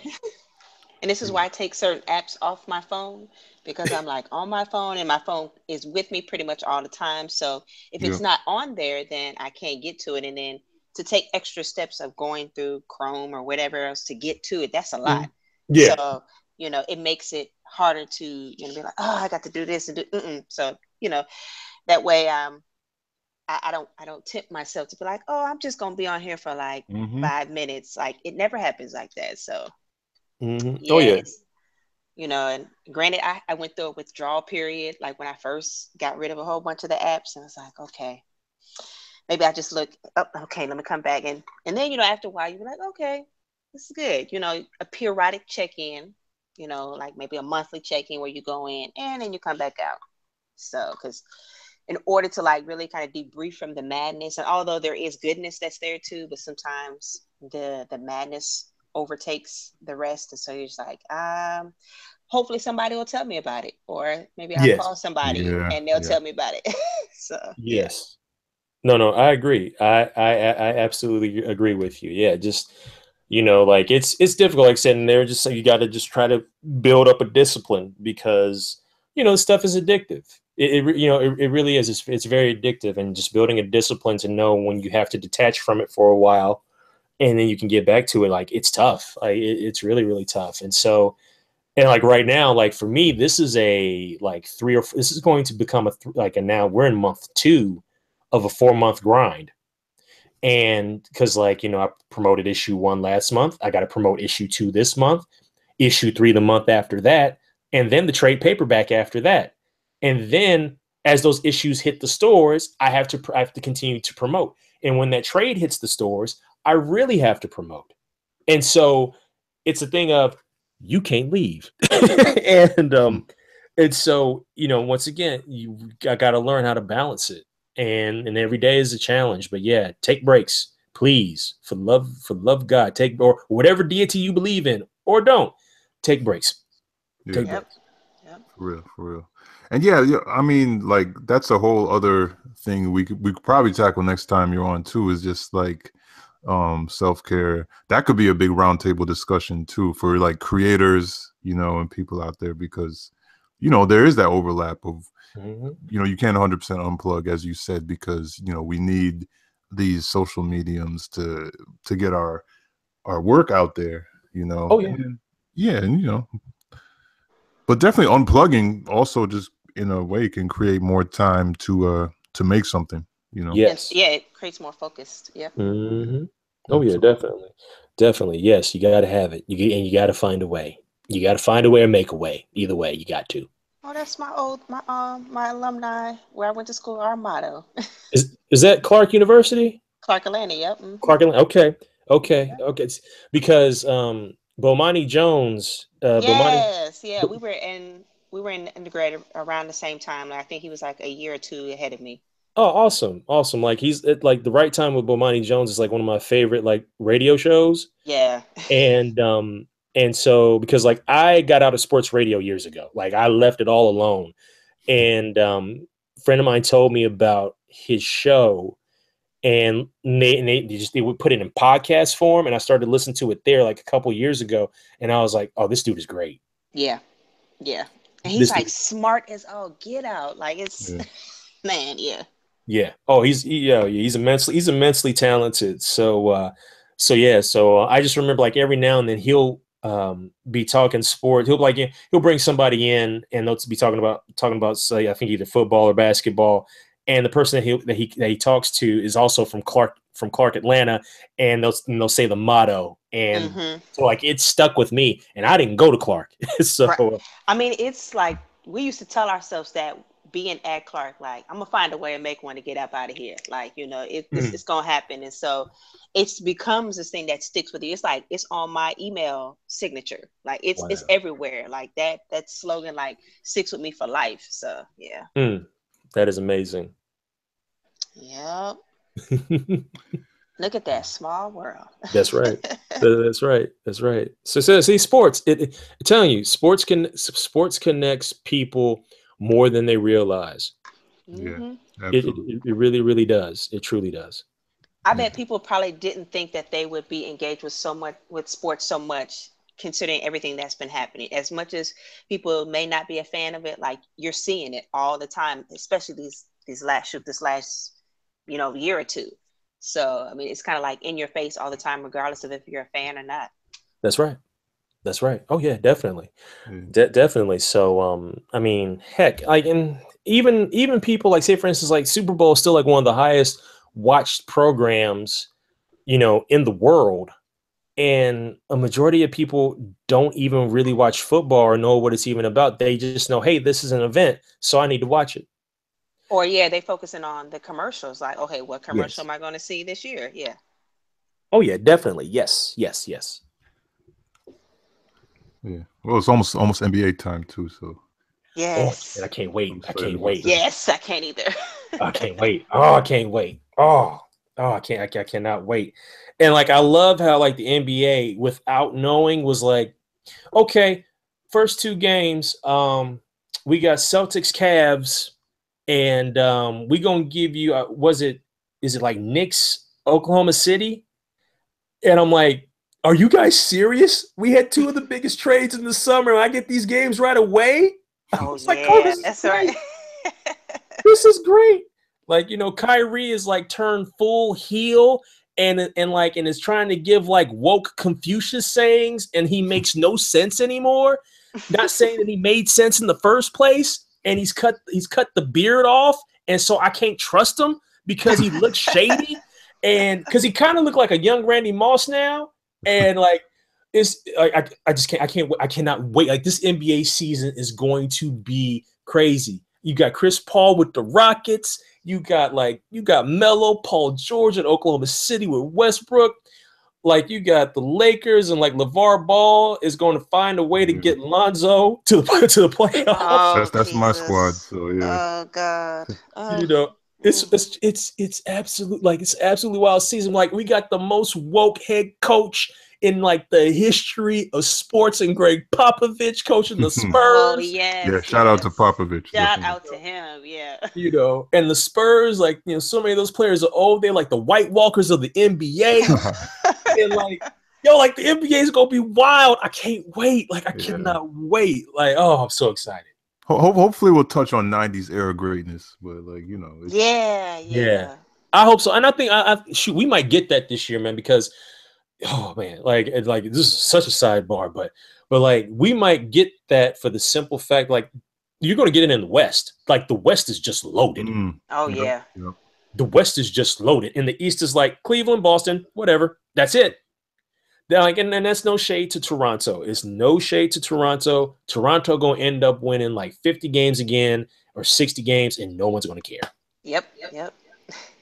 And this is why I take certain apps off my phone because I'm on my phone and my phone is with me pretty much all the time. So if it's not on there, then I can't get to it. And then to take extra steps of going through Chrome or whatever else to get to it, that's a lot. Yeah. So, it makes it harder to, be like, oh, I got to do this and do. So, that way, I don't tempt myself to be like, oh, I'm just going to be on here for 5 minutes. It never happens like that. So. Oh yeah. And granted, I went through a withdrawal period, when I first got rid of a whole bunch of the apps, and I was like, okay, maybe I just look up. Okay, let me come back, and then after a while, you're like, okay, this is good. A periodic check-in, maybe a monthly check-in where you go in and then you come back out. So, because in order to really kind of debrief from the madness, and although there is goodness that's there too, but sometimes the madness overtakes the rest, and so you're just hopefully somebody will tell me about it, or maybe I'll call somebody and they'll tell me about it. So yes, no, I agree. I absolutely agree with you. Yeah, just You know, like it's difficult. Like I said, and they're just you got to just try to build up a discipline because you know stuff is addictive. You know it really is. It's very addictive, and just building a discipline to know when you have to detach from it for a while, and then you can get back to it. Like it's tough. Like it's really tough. And so and like right now, like for me, this is a like this is going to become like a now we're in month 2 of a 4-month grind. And because like, you know, I promoted issue 1 last month, I got to promote issue 2 this month, issue 3 the month after that, and then the trade paperback after that. And then as those issues hit the stores, I have to continue to promote. And when that trade hits the stores, I really have to promote. And so it's a thing of you can't leave. And so, you know, once again, I got to learn how to balance it. And every day is a challenge. But yeah, take breaks, please, for the love of God. Take or whatever deity you believe in, or don't take breaks. Yeah. Take breaks. Yep. For real. And yeah, I mean, like that's a whole other thing we could probably tackle next time you're on too. Is just like self-care. That could be a big roundtable discussion too for like creators, you know, and people out there because you know there is that overlap of. You know, you can't 100% unplug, as you said, because you know we need these social mediums to get our work out there. You know, Oh yeah, yeah, and you know, but definitely unplugging also just in a way can create more time to make something. You know, yes, yeah, it creates more focused. Yep. Oh yeah, definitely. Yes, you got to have it. And you got to find a way. You got to find a way or make a way. Either way, you got to. Oh, that's my alumni where I went to school. Our motto, Is that Clark University? Clark Atlanta. Yep. Clark Atlanta. Okay. It's because Bomani Jones. Yes, yeah, we were in undergrad around the same time. Like, I think he was like a year or 2 ahead of me. Oh, awesome! Like he's like the right time with Bomani Jones is like one of my favorite like radio shows. Yeah. And so because like I got out of sports radio years ago, like I left it all alone. And a friend of mine told me about his show, and they would put it in podcast form, and I started listening to it there like a couple years ago, and I was like, oh, this dude is great. Yeah. And he's like smart as get out. Like it's man, yeah. Yeah. Oh, he's immensely talented. So I just remember like every now and then he'll be talking sports. He'll bring somebody in and they'll be talking about say I think either football or basketball, and the person that he talks to is also from Clark Atlanta, and they'll say the motto, and so like it stuck with me, and I didn't go to Clark. So right. I mean, it's like we used to tell ourselves that being at Clark, like I'm gonna find a way to make one to get up out of here. Like, you know, it's gonna happen. And so it becomes this thing that sticks with you. It's like it's on my email signature. Like it's everywhere. Like that slogan like sticks with me for life. So yeah. That is amazing. Yep. Look at that small world. That's right. That's right. So see, sports. I'm telling you, sports connects people more than they realize. Yeah, absolutely. It really does. It truly does. I bet people probably didn't think that they would be engaged with sports so much, considering everything that's been happening. As much as people may not be a fan of it, like you're seeing it all the time, especially this last year or two. So I mean, it's kind of like in your face all the time, regardless of if you're a fan or not. That's right. Oh yeah, definitely. Definitely. So I mean, heck, like, and even people like, say for instance, like Super Bowl is still like one of the highest watched programs, you know, in the world, and a majority of people don't even really watch football or know what it's even about. They just know, hey, this is an event, so I need to watch it. Or yeah, they focusing on the commercials, like, okay, what commercial am I going to see this year? Yeah. Oh yeah, definitely. Yes. Yeah. Well, it's almost NBA time too. So. Yes. Oh, I can't wait. Yes, I can't either. I can't wait. Oh, I can't wait. Oh, I cannot wait. And like, I love how like the NBA without knowing was like, okay, first 2 games, we got Celtics Cavs. And we gonna give you is it like Knicks Oklahoma City? And I'm like, are you guys serious? We had 2 of the biggest trades in the summer. And I get these games right away. Oh It's like, yeah, oh, this is that's great. right. This is great. Like, Kyrie is like turned full heel and is trying to give like woke Confucius sayings, and he makes no sense anymore. Not saying that he made sense in the first place, and he's cut the beard off, and so I can't trust him because he looks shady, and because he kind of looked like a young Randy Moss now, and like it's I cannot wait. Like, this NBA season is going to be crazy. You got Chris Paul with the Rockets. You got Melo, Paul George at Oklahoma City with Westbrook. Like, you got the Lakers, and like LeVar Ball is going to find a way to get Lonzo to the playoffs. Oh, that's my Jesus. squad. So yeah. Oh God. It's absolutely wild season. Like, we got the most woke head coach in like the history of sports, and Greg Popovich coaching the Spurs. Oh yes. Yeah, shout out to Popovich. Shout definitely. out to him. Yeah. And the Spurs, like, so many of those players are old. They're like the White Walkers of the NBA. And like, like the NBA is gonna be wild. I can't wait. Like, I cannot wait. Like, oh, I'm so excited. Hopefully we'll touch on 90s era greatness, but like, Yeah. I hope so. And I think we might get that this year, man, because oh man, like this is such a sidebar, but like, we might get that for the simple fact, like, you're going to get it in the West. Like, the West is just loaded. Oh yeah. The West is just loaded, and the East is like Cleveland, Boston, whatever. That's it. They're like, and that's no shade to Toronto. It's no shade to Toronto. Toronto going to end up winning like 50 games again or 60 games, and no one's going to care. Yep.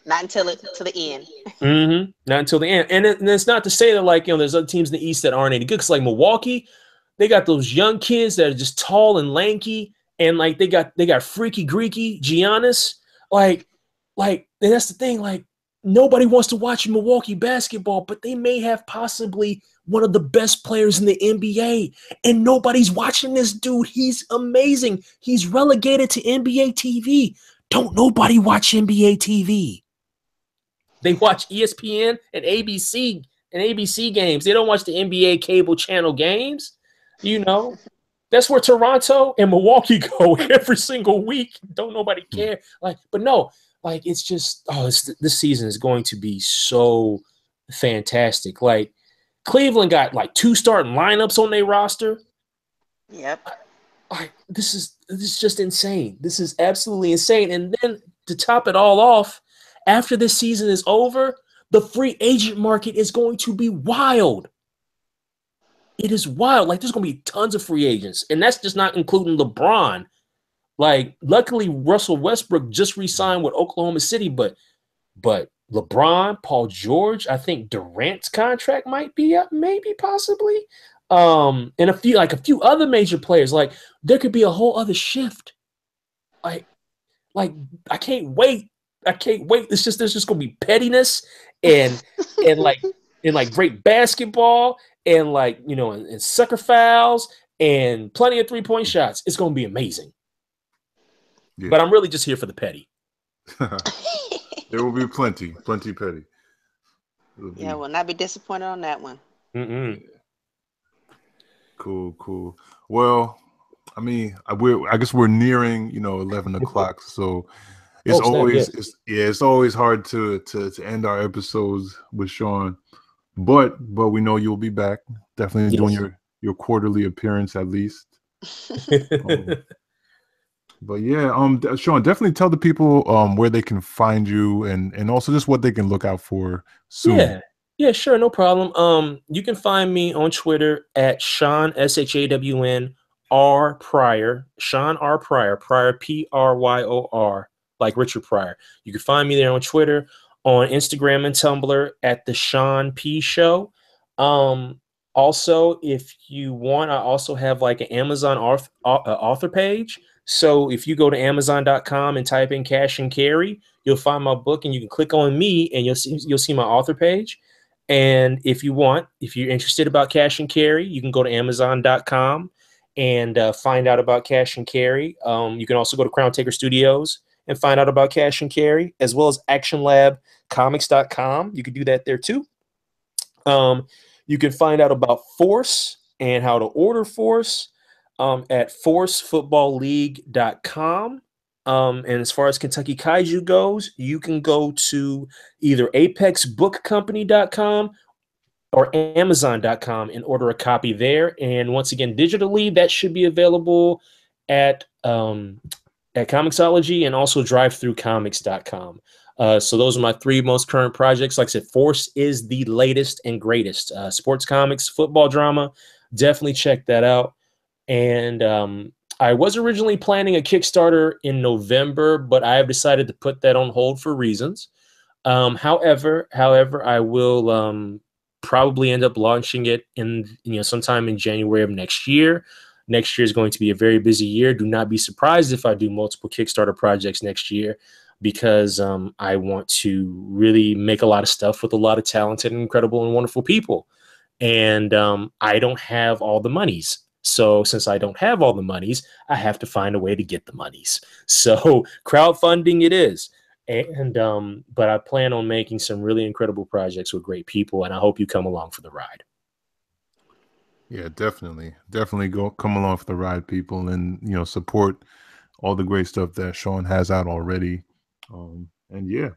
Not until to the end. Mm-hmm. Not until the end. And it's not to say that, like, there's other teams in the East that aren't any good. Because, like, Milwaukee, they got those young kids that are just tall and lanky, and like they got freaky Greeky Giannis. Like, and that's the thing. Like, nobody wants to watch Milwaukee basketball, but they may have possibly one of the best players in the NBA, and nobody's watching this dude. He's amazing. He's relegated to NBA TV. Don't nobody watch NBA TV. They watch ESPN and ABC games. They don't watch the NBA cable channel games. That's where Toronto and Milwaukee go every single week. Don't nobody care. Like, but no, like, it's just, this season is going to be so fantastic. Like, Cleveland got like 2 starting lineups on their roster. Yep. This is just insane. This is absolutely insane. And then to top it all off, after this season is over, the free agent market is going to be wild. It is wild. Like, there's going to be tons of free agents, and that's just not including LeBron. Like, luckily, Russell Westbrook just re-signed with Oklahoma City, but LeBron, Paul George, I think Durant's contract might be up, maybe, possibly. And a few other major players. Like, there could be a whole other shift. Like I can't wait. There's just gonna be pettiness and great basketball and and sucker fouls and plenty of 3-point shots. It's gonna be amazing. Yeah. But I'm really just here for the petty. There will be plenty petty. Yeah, will not be disappointed on that one. Mm-mm. Cool. Well, I mean, I guess we're nearing 11 o'clock, so it's always hard to end our episodes with Shawn, but we know you'll be back, definitely doing your quarterly appearance at least. But yeah, Shawn, definitely tell the people where they can find you and also just what they can look out for soon. Yeah, sure, no problem. You can find me on Twitter at Shawn SHAWN R Pryor, Shawn R Pryor, Pryor PRYOR, like Richard Pryor. You can find me there on Twitter, on Instagram and Tumblr at the Shawn P Show. Also, if you want, I also have like an Amazon author page. So if you go to Amazon.com and type in Cash and Carry, you'll find my book, and you can click on me, and you'll see my author page. And if you're interested about Cash and Carry, you can go to Amazon.com and find out about Cash and Carry. You can also go to Crown Taker Studios and find out about Cash and Carry, as well as ActionLabComics.com. You can do that there too. You can find out about Force and how to order Force at forcefootballleague.com. And as far as Kentucky Kaiju goes, you can go to either apexbookcompany.com or amazon.com and order a copy there. And once again, digitally, that should be available at Comixology and also drivethroughcomics.com. So those are my three most current projects. Like I said, Force is the latest and greatest. Sports comics, football drama. Definitely check that out. And I was originally planning a Kickstarter in November, but I have decided to put that on hold for reasons. However, I will probably end up launching it in sometime in January of next year. Next year is going to be a very busy year. Do not be surprised if I do multiple Kickstarter projects next year, because I want to really make a lot of stuff with a lot of talented and incredible and wonderful people. And I don't have all the monies. So since I don't have all the monies, I have to find a way to get the monies. So crowdfunding it is. And but I plan on making some really incredible projects with great people, and I hope you come along for the ride. Yeah, definitely come along for the ride, people, and support all the great stuff that Shawn has out already. And yeah.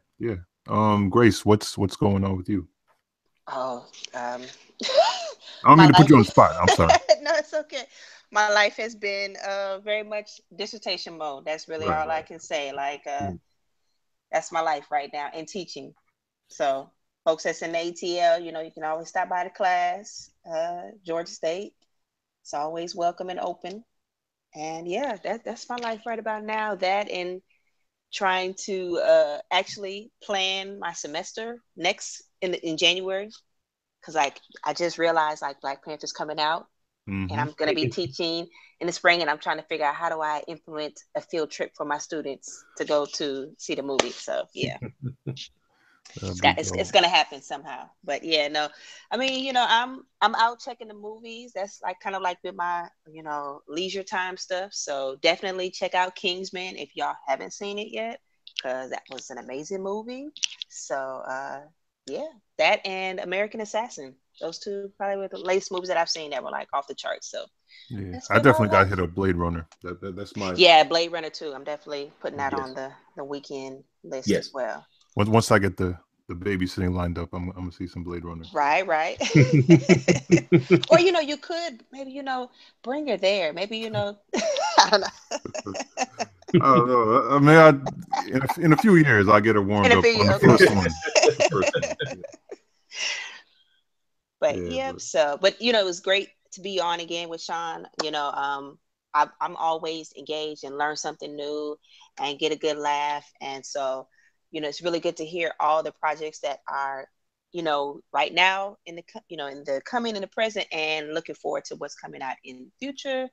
Grace, what's going on with you? Oh, I don't mean to put you on the spot. I'm sorry. No, it's okay. My life has been very much dissertation mode. That's really all I can say. Like, that's my life right now, and teaching. So folks that's in the ATL, you can always stop by the class. Georgia State, it's always welcome and open. And yeah, that's my life right about now. That and trying to actually plan my semester next in January, because I just realized Black Panther's coming out, and I'm going to be teaching in the spring, and I'm trying to figure out how do I implement a field trip for my students to go to see the movie. So yeah. It's gonna happen somehow, but yeah, no. I mean, I'm out checking the movies. That's kind of with my leisure time stuff. So definitely check out Kingsman if y'all haven't seen it yet, because that was an amazing movie. So yeah, that and American Assassin. Those two probably were the latest movies that I've seen that were off the charts. So yeah, I definitely got to hit a Blade Runner. That's my Blade Runner too. I'm definitely putting that on the weekend list as well. Once I get the babysitting lined up, I'm gonna see some Blade Runner. Right. Or you could maybe bring her there. Maybe I don't know. I don't know. I mean, in a few years, I'll get her warmed up on the first one. But so it was great to be on again with Shawn. I'm always engaged and learn something new and get a good laugh, and so. It's really good to hear all the projects that are, right now in the coming and the present, and looking forward to what's coming out in the future.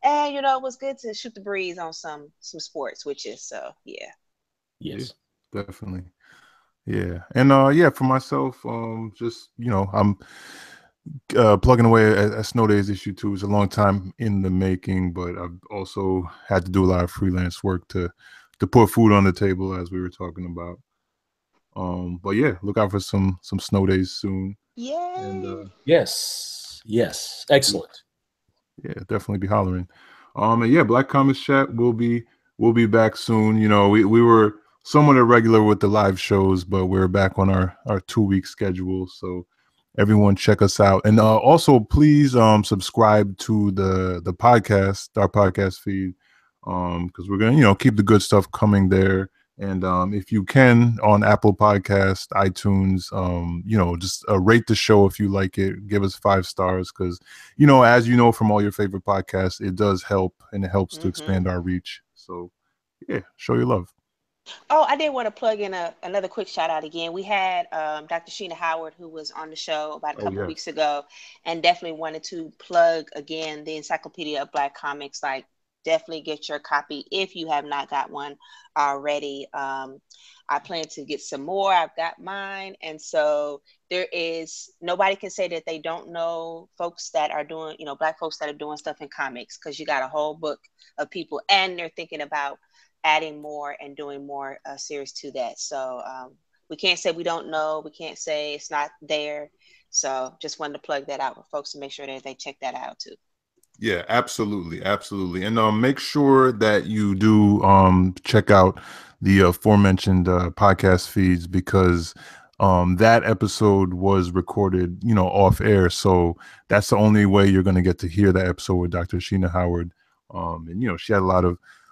And, it was good to shoot the breeze on some sports, which is, so, yeah. Yes. Yeah, definitely. Yeah. And, for myself, just, I'm plugging away at Snow Days issue 2. It's a long time in the making, but I've also had to do a lot of freelance work to put food on the table, as we were talking about. But yeah, look out for some Snow Days soon. Yeah. And yes, excellent. Yeah, definitely be hollering. And yeah, Black Comics Chat will be back soon. We were somewhat irregular with the live shows, but we're back on our 2-week schedule. So everyone check us out, and also please subscribe to the podcast, our podcast feed. Because we're gonna, keep the good stuff coming there, and if you can on Apple Podcast, iTunes, just rate the show if you like it. Give us 5 stars, because as you know from all your favorite podcasts, it does help, and it helps to expand our reach. So yeah, show your love. Oh, I did want to plug in another quick shout out again. We had Dr. Sheena Howard, who was on the show about a couple of weeks ago, and definitely wanted to plug again the Encyclopedia of Black Comics. Definitely get your copy if you have not got one already. I plan to get some more. I've got mine. And so nobody can say that they don't know folks that are doing, Black folks that are doing stuff in comics, because you got a whole book of people, and they're thinking about adding more and doing more series to that. So We can't say we don't know. We can't say it's not there. So just wanted to plug that out for folks to make sure that they check that out too. Yeah, absolutely, absolutely. And make sure that you do check out the aforementioned podcast feeds, because that episode was recorded, off air. So that's the only way you're going to get to hear that episode with Dr. Sheena Howard. And, she had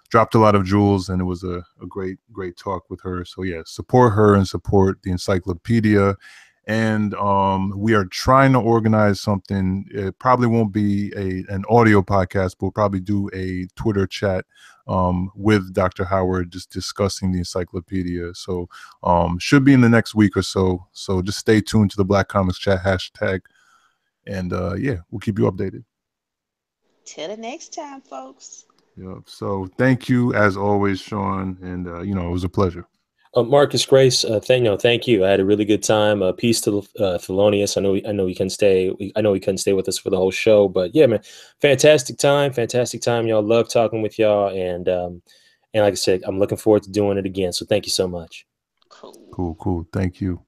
dropped a lot of jewels, and it was a great talk with her. So yeah, support her and support the encyclopedia. And we are trying to organize something. It probably won't be an audio podcast, but we'll probably do a Twitter chat with Dr. Howard, just discussing the encyclopedia. So should be in the next week or so. So just stay tuned to the BlackComicsChat hashtag. And yeah, we'll keep you updated. Till the next time, folks. Yep. So thank you as always, Shawn. And, it was a pleasure. Marcus, Grace, thank you. I had a really good time. Peace to Thelonious. I know he couldn't stay. I know he couldn't stay with us for the whole show, but yeah, man, fantastic time. Y'all, love talking with y'all, and like I said, I'm looking forward to doing it again. So thank you so much. Cool. Thank you.